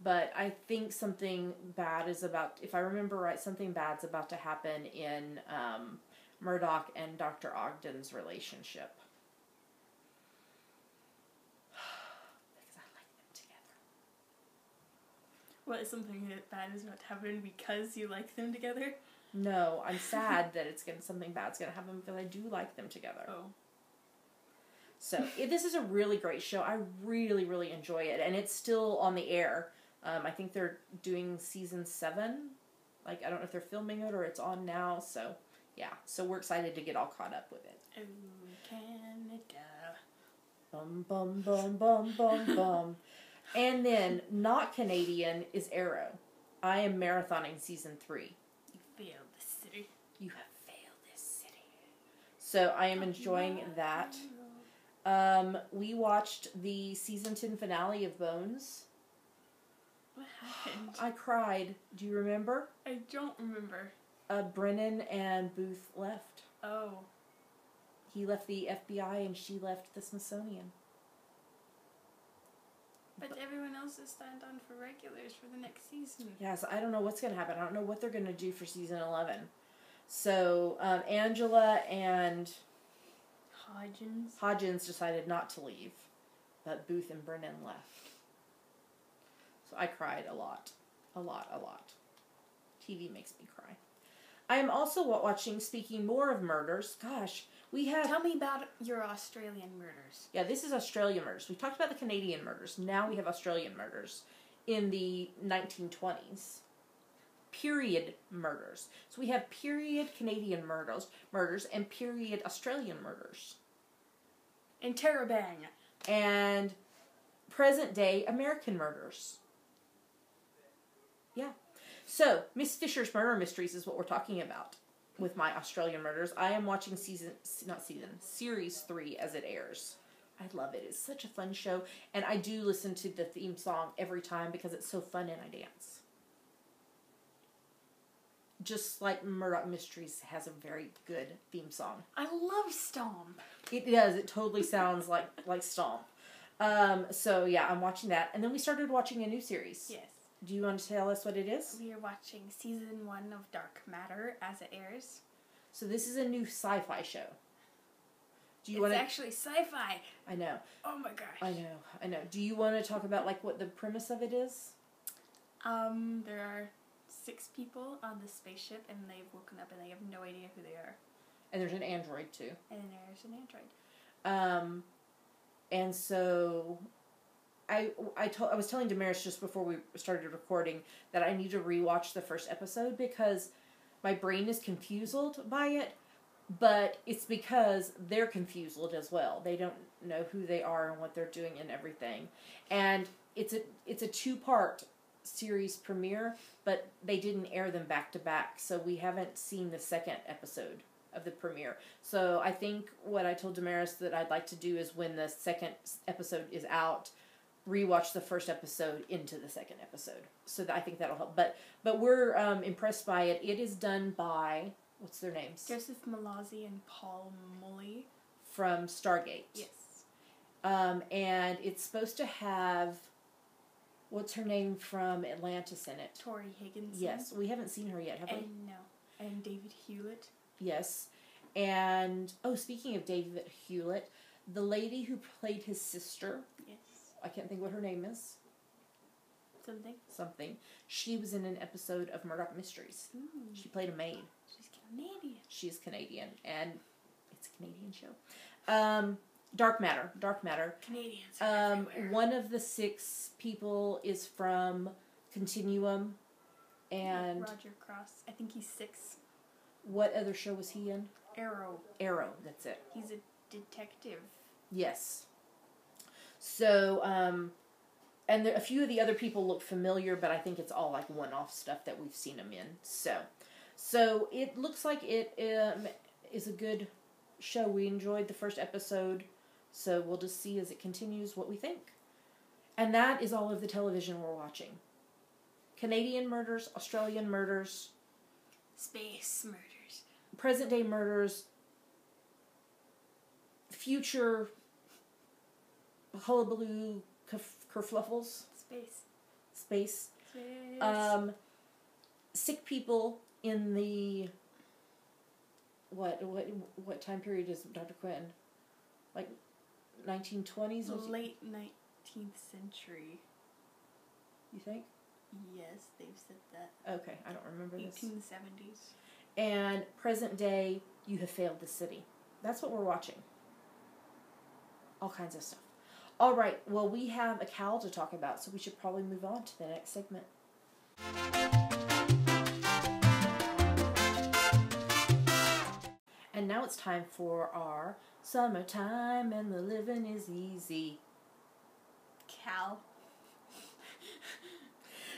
but I think something bad is about, if I remember right, something bad's about to happen in Murdoch and Dr. Ogden's relationship. What, is something bad is about to happen because you like them together? No, I'm sad that something bad's going to happen because I do like them together. Oh. So, this is a really great show. I really, really enjoy it. And it's still on the air. I think they're doing season 7. Like, I don't know if they're filming it or it's on now. So, yeah. So, we're excited to get all caught up with it. Oh, Canada. Bum, bum, bum, bum, bum, bum. And then, not Canadian, is Arrow. I am marathoning season 3. You failed this city. You have failed this city. So, I am enjoying that. We watched the season 10 finale of Bones. What happened? I cried. Do you remember? I don't remember. Brennan and Booth left. Oh. He left the FBI and she left the Smithsonian. But everyone else is signed on for regulars for the next season. Yeah, so I don't know what's going to happen. I don't know what they're going to do for season 11. So, Angela and Hodgins decided not to leave. But Booth and Brennan left. So I cried a lot. A lot. TV makes me cry. I am also watching, speaking more of murders. Gosh, we have... Tell me about your Australian murders. Yeah, this is Australian murders. We talked about the Canadian murders. Now we have Australian murders in the 1920s. Period murders. So we have period Canadian murders and period Australian murders. Interrobang. And present day American murders. Yeah. So, Miss Fisher's Murder Mysteries is what we're talking about with my Australian murders. I am watching series 3 as it airs. I love it. It's such a fun show. And I do listen to the theme song every time because it's so fun and I dance. Just like Murdoch Mysteries has a very good theme song. I love Stomp. It does. It totally sounds like Stomp. So, yeah, I'm watching that. And then we started watching a new series. Yes. Do you want to tell us what it is? We are watching season 1 of Dark Matter as it airs. So this is a new sci-fi show. It's actually sci-fi. I know. Oh my gosh. I know. Do you want to talk about like what the premise of it is? There are 6 people on the spaceship and they've woken up and they have no idea who they are. And there's an android too. And there's an android. And so I was telling Damaris just before we started recording that I need to rewatch the first episode because my brain is confused by it, but it's because they're confused as well. They don't know who they are and what they're doing and everything. And it's a 2-part series premiere, but they didn't air them back to back, so we haven't seen the second episode of the premiere. So I think what I told Damaris that I'd like to do is when the second episode is out, rewatch the first episode into the second episode. So I think that'll help. But we're impressed by it. It is done by, what's their names? Joseph Malazzi and Paul Mully. From Stargate. Yes. And it's supposed to have, what's her name from Atlantis in it? Tori Higginson. Yes. We haven't seen her yet, have we? And no. And David Hewlett. Yes. And, speaking of David Hewlett, the lady who played his sister, Yes. I can't think what her name is. Something. She was in an episode of Murdoch Mysteries. She played a maid. She's Canadian. She's Canadian, and it's a Canadian show. Dark Matter. Canadians are everywhere. One of the 6 people is from Continuum, and Roger Cross. I think he's 6. what other show was he in? Arrow. That's it. He's a detective. Yes. So, and a few of the other people look familiar, but I think it's all like one-off stuff that we've seen them in. So it looks like it is a good show. We enjoyed the first episode, so we'll just see as it continues what we think. And that is all of the television we're watching. Canadian murders, Australian murders, Space murders, present-day murders, future hullabaloo kerfluffles. Space. Sick people in the what time period is Dr. Quinn? Like 1920s? Late 19th century. You think? Yes, they've said that. Okay, I don't remember this. 1870s. And present day, you have failed the city. That's what we're watching. All kinds of stuff. All right, well, we have a cow to talk about, so we should probably move on to the next segment. And now it's time for our summertime and the living is easy. Cow.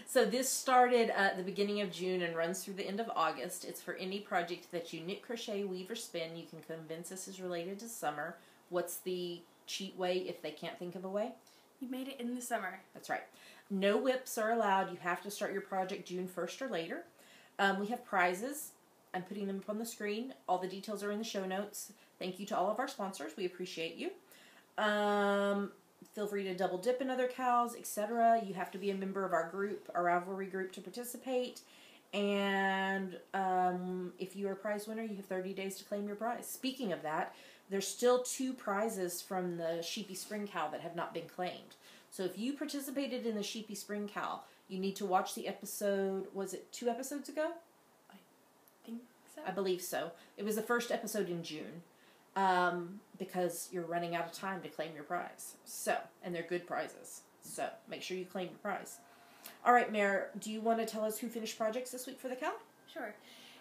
So this started at the beginning of June and runs through the end of August. It's for any project that you knit, crochet, weave, or spin. You can convince us is related to summer. What's the cheat way if they can't think of a way? You made it in the summer. That's right. No whips are allowed. You have to start your project June 1st or later. We have prizes. I'm putting them up on the screen. All the details are in the show notes. Thank you to all of our sponsors. We appreciate you. Feel free to double dip in other cows, etc. You have to be a member of our group, our Ravelry group, to participate. And if you are a prize winner, you have 30 days to claim your prize. Speaking of that, there's still 2 prizes from the Sheepy Spring Cow that have not been claimed. So if you participated in the Sheepy Spring Cow, you need to watch the episode, was it 2 episodes ago? I think so. I believe so. It was the first episode in June. Because you're running out of time to claim your prize. So, and they're good prizes. So, make sure you claim your prize. All right, Mare, do you want to tell us who finished projects this week for the cow? Sure.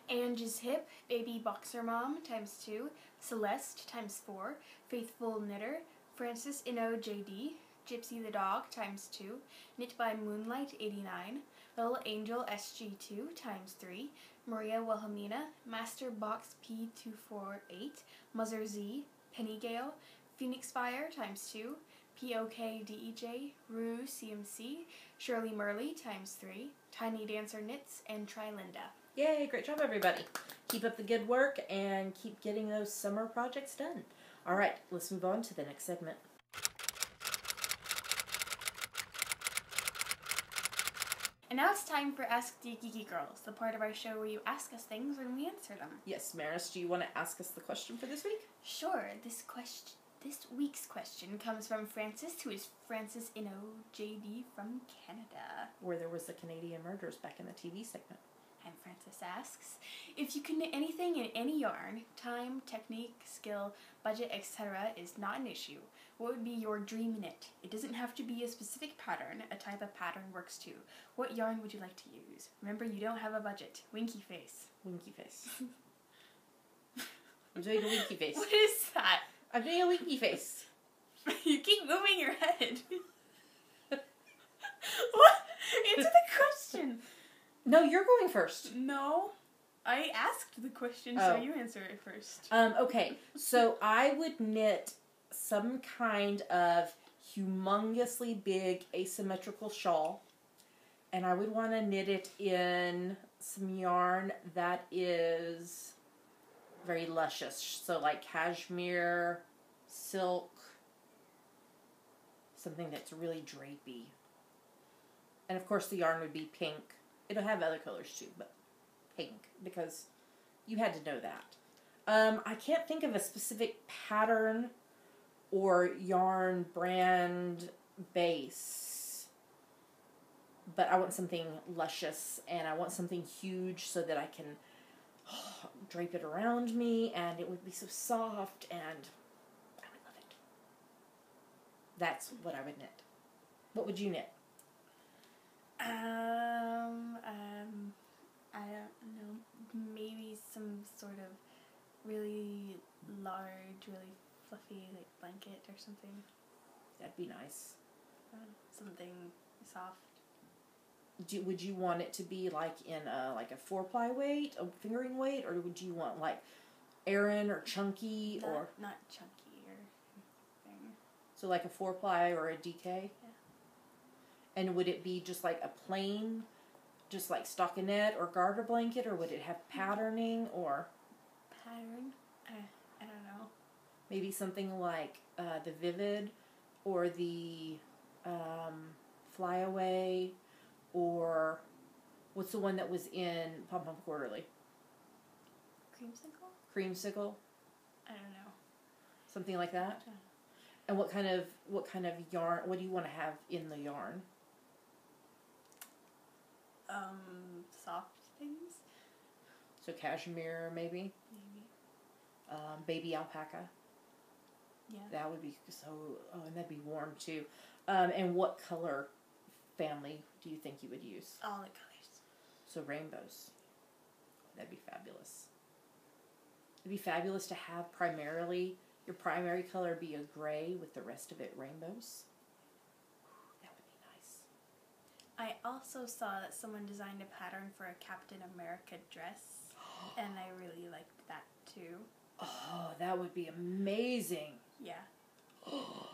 Angie's Hip, Baby Boxer Mom, ×2. Celeste, ×4. Faithful Knitter. Francis Inno JD. Gypsy the Dog, ×2. Knit by Moonlight, 89. Little Angel SG2, ×3. Maria Wilhelmina, Master Box P248, Muzzer Z, Penny Gale, Phoenix Fire ×2, POKDEJ, Rue CMC, Shirley Murley ×3, Tiny Dancer Knits, and Trilinda. Yay, great job, everybody. Keep up the good work and keep getting those summer projects done. All right, let's move on to the next segment. And now it's time for Ask the Geeky Girls, the part of our show where you ask us things and we answer them. Yes, Maris, do you want to ask us the question for this week? Sure. This week's question comes from Francis, who is Francis Inno JD from Canada. Where there was the Canadian murders back in the TV segment. And Francis asks, if you can knit anything in any yarn, time, technique, skill, budget, etc. is not an issue. What would be your dream knit? It doesn't have to be a specific pattern. A type of pattern works too. What yarn would you like to use? Remember, you don't have a budget. Winky face. Winky face. I'm doing a winky face. What is that? I'm doing a winky face. You keep moving your head. What? Answer the question. No, you're going first. No. I asked the question, so you answer it first. Okay, so I would knit some kind of humongously big asymmetrical shawl, and I would want to knit it in some yarn that is very luscious, so like cashmere, silk, something that's really drapey. And of course the yarn would be pink. It'll have other colors too, but pink, because you had to know that. I can't think of a specific pattern or yarn brand base, but I want something luscious, and I want something huge so that I can drape it around me, and it would be so soft, and I would love it. That's what I would knit. What would you knit? I don't know, maybe some sort of really large, really fluffy, like, blanket or something. That'd be nice. Something soft. Would you want it to be like in a 4-ply weight, a fingering weight, or would you want like Aran or chunky or not chunky or anything. So like a 4-ply or a DK? Yeah. And would it be just like a plain, just like stockinette or garter blanket, or would it have patterning or pattern? I don't know. Maybe something like the Vivid or the Flyaway, or what's the one that was in Pom Pom Quarterly? Creamsicle? I don't know. Something like that? Yeah. And what kind of yarn, what do you want to have in the yarn? Soft things? So cashmere, maybe? Maybe. Baby alpaca? Yeah. That would be so, and that'd be warm too. And what color family do you think you would use? All the colors. So rainbows. That'd be fabulous. It'd be fabulous to have primarily, your primary color be a gray with the rest of it rainbows. That would be nice. I also saw that someone designed a pattern for a Captain America dress, and I really liked that too. Oh, that would be amazing. Yeah. Wow.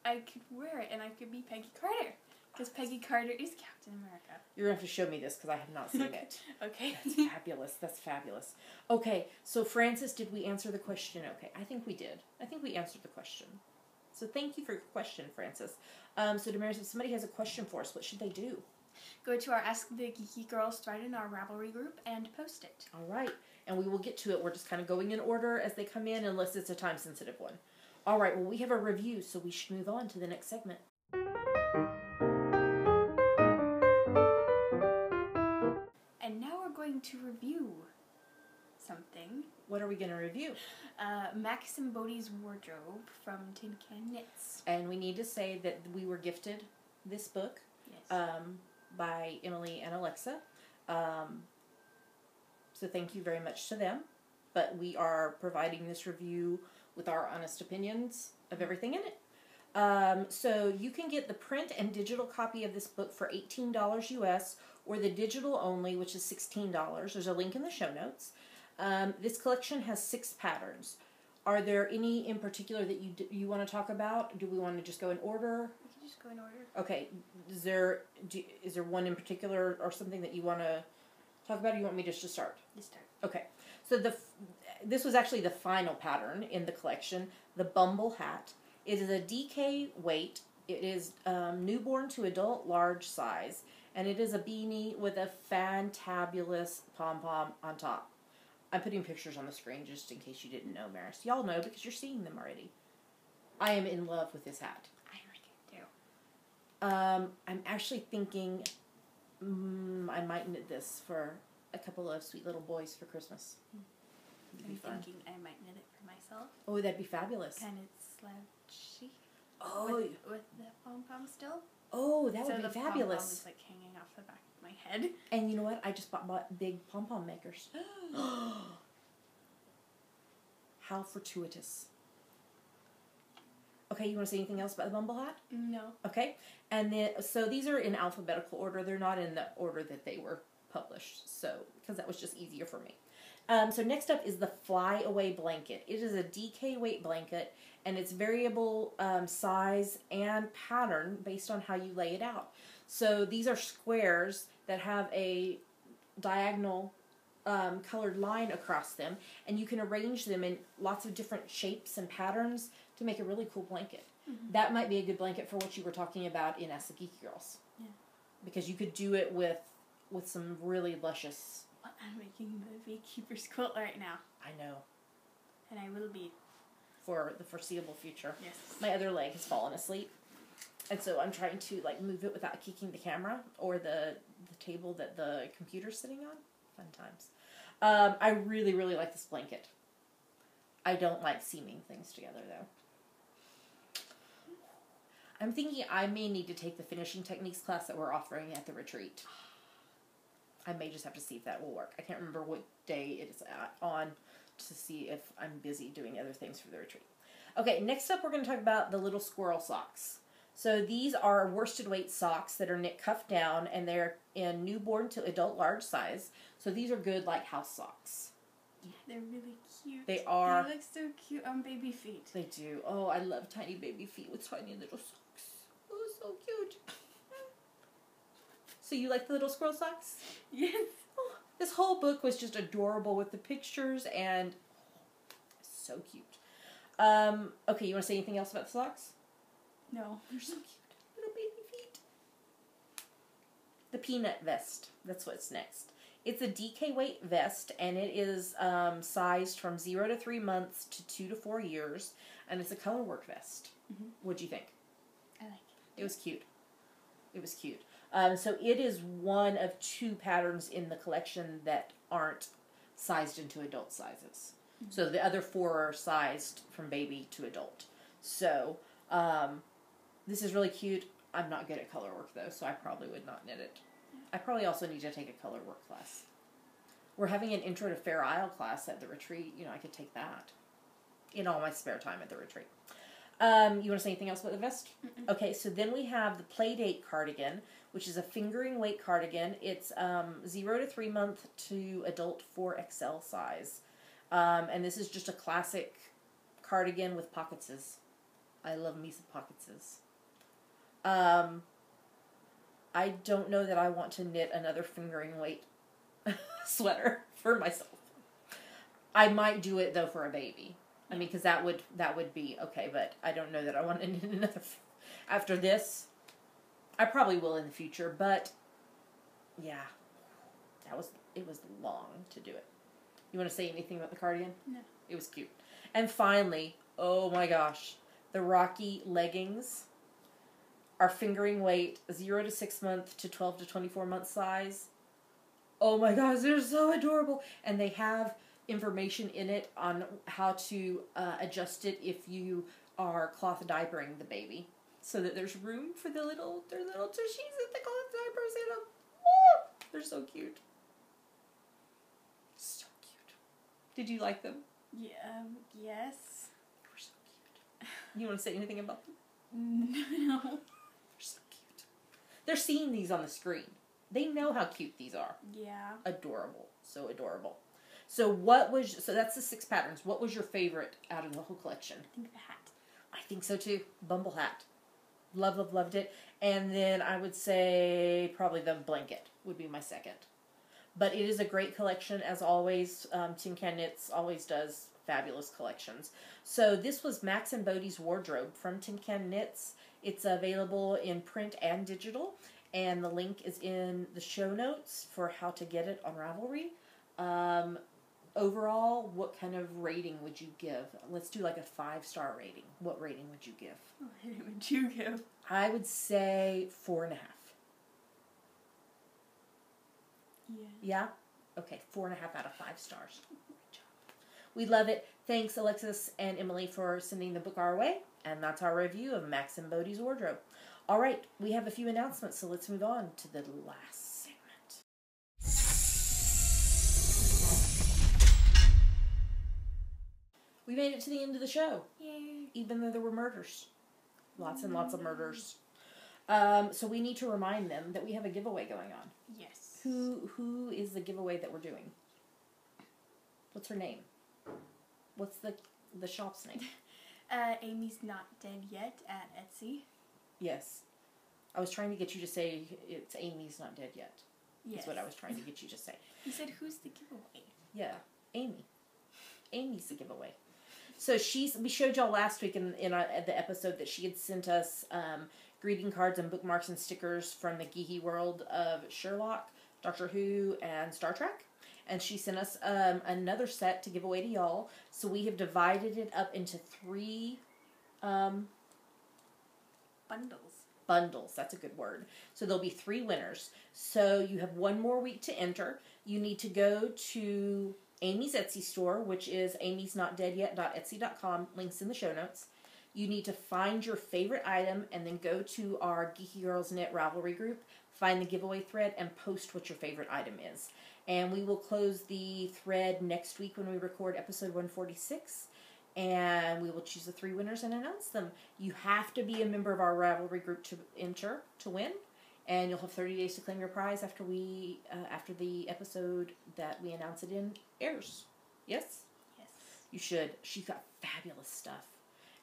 I could wear it, and I could be Peggy Carter, because Peggy Carter is Captain America. You're going to have to show me this, because I have not seen it. Okay. That's fabulous. That's fabulous. Okay, so Francis, did we answer the question? Okay, I think we did. I think we answered the question. So thank you for your question, Francis. So Damaris, if somebody has a question for us, what should they do? Go to our Ask the Geeky Girls thread in our Ravelry group and post it. All right, and we will get to it. We're just kind of going in order as they come in, unless it's a time-sensitive one. All right, well, we have a review, so we should move on to the next segment. And now we're going to review something. What are we going to review? Max and Bodhi's wardrobe from Tin Can Knits. And we need to say that we were gifted this book. Yes. By Emily and Alexa. So thank you very much to them. But we are providing this review with our honest opinions of everything in it. So you can get the print and digital copy of this book for $18 US, or the digital only, which is $16. There's a link in the show notes. This collection has 6 patterns. Are there any in particular that you want to talk about? Do we want to just go in order? We can just go in order. Okay. Is there one in particular or something that you want to talk about, or you want me just to start? Just start. Okay. So this was actually the final pattern in the collection, the Bumble Hat. It is a DK weight. It is newborn to adult large size, and it is a beanie with a fantabulous pom-pom on top. I'm putting pictures on the screen just in case you didn't know, Maris. Y'all know because you're seeing them already. I am in love with this hat. I like it too. I'm actually thinking I might knit this for a couple of sweet little boys for Christmas. I'm thinking I might knit it for myself. Oh, that'd be fabulous. Kind of slouchy. Oh, With the pom-pom still. oh, that would be the fabulous. pom-pom is like hanging off the back of my head. And you know what? I just bought big pom-pom makers. How fortuitous. Okay, you want to say anything else about the Bumble hat? No. Okay, and then, so these are in alphabetical order. They're not in the order that they were published, so, because that was just easier for me. So next up is the Fly Away blanket. It is a DK weight blanket, and it's variable size and pattern based on how you lay it out. So these are squares that have a diagonal colored line across them, and you can arrange them in lots of different shapes and patterns to make a really cool blanket. Mm-hmm. That might be a good blanket for what you were talking about in Ask the Geeky Girls. Yeah. Because you could do it with some really luscious... I'm making the beekeeper's quilt right now. I know. And I will be. For the foreseeable future. Yes. My other leg has fallen asleep. And so I'm trying to move it without kicking the camera or the table that the computer's sitting on. Fun times. I really, really like this blanket. I don't like seaming things together, though. I'm thinking I may need to take the finishing techniques class that we're offering at the retreat. I may just have to see if that will work. I can't remember what day it is on to see if I'm busy doing other things for the retreat. Okay, next up we're going to talk about the little squirrel socks. So these are worsted weight socks that are knit cuffed down, and they're in newborn to adult large size. So these are good like house socks. Yeah, they're really cute. They are. They look so cute on baby feet. They do. Oh, I love tiny baby feet with tiny little socks. Oh, so cute. So you like the little squirrel socks? Yes. Oh, this whole book was just adorable with the pictures and so cute. Okay, you want to say anything else about the socks? No. They're so cute. Little baby feet. The peanut vest. That's what's next. It's a DK weight vest, and it is sized from 0 to 3 months to 2 to 4 years, and it's a color work vest. Mm-hmm. What'd you think? I like it. It was cute. It was cute. So it is one of 2 patterns in the collection that aren't sized into adult sizes. Mm-hmm. So the other 4 are sized from baby to adult. So this is really cute. I'm not good at color work, though, so I probably would not knit it. I probably also need to take a color work class. We're having an Intro to Fair Isle class at the retreat. You know, I could take that in all my spare time at the retreat. You want to say anything else about the vest? Mm-mm. Okay, so then we have the Playdate cardigan, which is a fingering weight cardigan. It's 0 to 3 month to adult 4XL size. And this is just a classic cardigan with pocketses. I love me some pocketses. I don't know that I want to knit another fingering weight sweater for myself. I might do it, though, for a baby. I mean, because that would be okay, but I don't know that I want to knit another. After this, I probably will in the future, but yeah, it was long to do it. You want to say anything about the cardigan? No. It was cute. And finally, oh my gosh, the Rocky leggings are fingering weight 0 to 6 month to 12 to 24 month size. Oh my gosh, they're so adorable. And they have information in it on how to adjust it if you are cloth diapering the baby, so that there's room for their little tushies that the cloth diapers in them. Oh, they're so cute. So cute. Did you like them? Yeah. Yes. They were so cute. You want to say anything about them? No. They're so cute. They're seeing these on the screen. They know how cute these are. Yeah. Adorable. So adorable. So that's the 6 patterns. What was your favorite out of the whole collection? I think the hat. I think so too. Bumble hat. Loved it. And then I would say probably the blanket would be my second. But it is a great collection as always. Tin Can Knits always does fabulous collections. So this was Max and Bodie's wardrobe from Tin Can Knits. It's available in print and digital. And the link is in the show notes for how to get it on Ravelry. Overall, what kind of rating would you give? Let's do like a 5-star rating. What rating would you give? What rating would you give? I would say 4.5. Yeah. Yeah? Okay, 4.5 out of 5 stars. We love it. Thanks, Alexis and Emily, for sending the book our way. And that's our review of Max and Bodhi's Wardrobe. All right, we have a few announcements, so let's move on to the last segment. We made it to the end of the show. Yay. Even though there were murders. Lots and lots of murders. So we need to remind them that we have a giveaway going on. Yes. Who is the giveaway that we're doing? What's her name? What's the shop's name? Amy's Not Dead Yet at Etsy. Yes. I was trying to get you to say it's Amy's Not Dead Yet. Yes. That's what I was trying to get you to say. You said, who's the giveaway? Yeah, Amy. Amy's the giveaway. So we showed y'all last week in the episode that she had sent us greeting cards and bookmarks and stickers from the geeky world of Sherlock, Doctor Who, and Star Trek. And she sent us another set to give away to y'all. So we have divided it up into 3 bundles. That's a good word. So there'll be 3 winners. So you have 1 more week to enter. You need to go to Amy's Etsy store, which is amy'snotdeadyet.etsy.com. Links in the show notes. You need to find your favorite item and then go to our Geeky Girls Knit Ravelry group, find the giveaway thread, and post what your favorite item is. And we will close the thread next week when we record episode 146. And we will choose the 3 winners and announce them. You have to be a member of our Ravelry group to enter to win. And you'll have 30 days to claim your prize after the episode that we announce it in airs. Yes? Yes. You should. She's got fabulous stuff.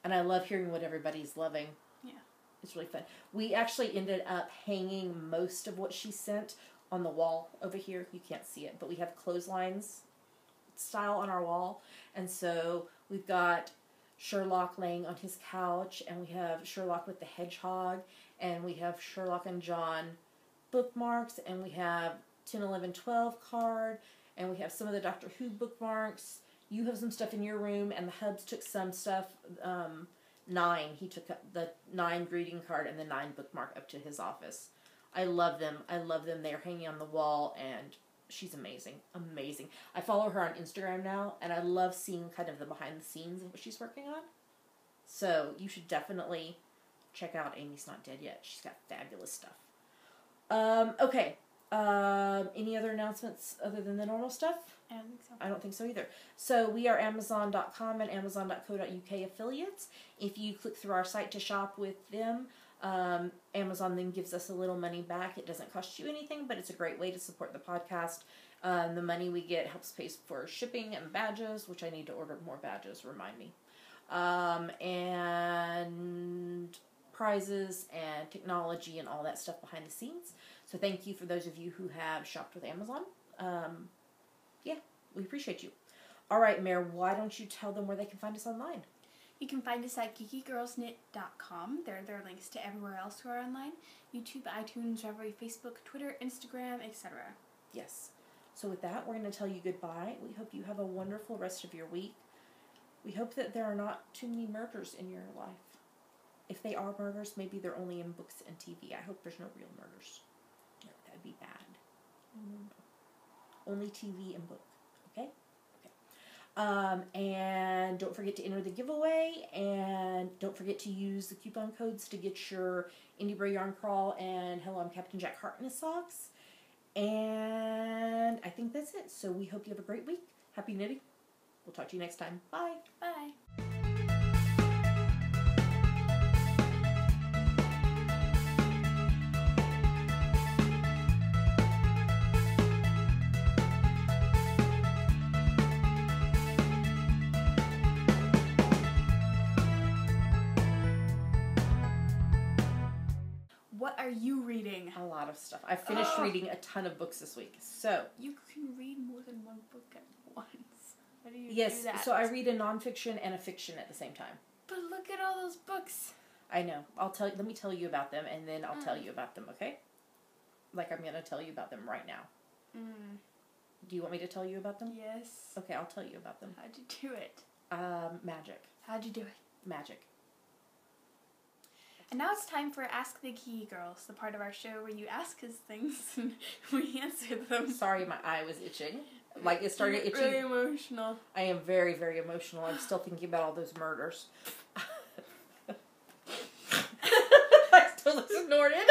And I love hearing what everybody's loving. Yeah. It's really fun. We actually ended up hanging most of what she sent on the wall over here. You can't see it, but we have clotheslines style on our wall. And so we've got Sherlock laying on his couch, and we have Sherlock with the hedgehog, and we have Sherlock and John bookmarks, and we have 10, 11, 12 card, and we have some of the Doctor Who bookmarks. You have some stuff in your room, and the Hubs took some stuff. 9, he took the 9 greeting card and the 9 bookmark up to his office. I love them. They're hanging on the wall, and she's amazing. Amazing. I follow her on Instagram now, and I love seeing kind of the behind the scenes of what she's working on. So you should definitely check out Amy's Not Dead Yet. She's got fabulous stuff. Okay. Any other announcements other than the normal stuff? I don't think so. I don't think so either. So we are Amazon.com and Amazon.co.uk affiliates. If you click through our site to shop with them, Amazon then gives us a little money back. It doesn't cost you anything, but it's a great way to support the podcast. The money we get helps pay for shipping and badges, which I need to order more badges, remind me. And prizes and technology and all that stuff behind the scenes. So thank you for those of you who have shopped with Amazon. Yeah, we appreciate you. All right, Mare, why don't you tell them where they can find us online? You can find us at geekygirlsknit.com. There are links to everywhere else to our online. YouTube, iTunes, Ravelry, Facebook, Twitter, Instagram, etc. Yes. So with that, we're going to tell you goodbye. We hope you have a wonderful rest of your week. We hope that there are not too many murders in your life. If they are murders, maybe they're only in books and TV. I hope there's no real murders. No, that'd be bad. Only TV and book. Okay? And don't forget to enter the giveaway, and don't forget to use the coupon codes to get your Indie Bro Yarn Crawl and Hello, I'm Captain Jack Harkness socks. And I think that's it. So we hope you have a great week. Happy knitting. We'll talk to you next time. Bye. Bye. What are you reading? A lot of stuff. I finished reading a ton of books this week. So You can read more than one book at once. How do you do yes, that? so I read a nonfiction and a fiction at the same time. But look at all those books. I know. Let me tell you about them, and then I'll tell you about them, okay? Like I'm going to tell you about them right now. Do you want me to tell you about them? Yes. Okay, I'll tell you about them. How'd you do it? Magic. How'd you do it? Magic. And now it's time for Ask the Geeky Girls, the part of our show where you ask us things and we answer at them. Sorry, my eye was itching. Like, it started itching. Really emotional. I am very, very emotional. I'm still thinking about all those murders. I still just ignored it.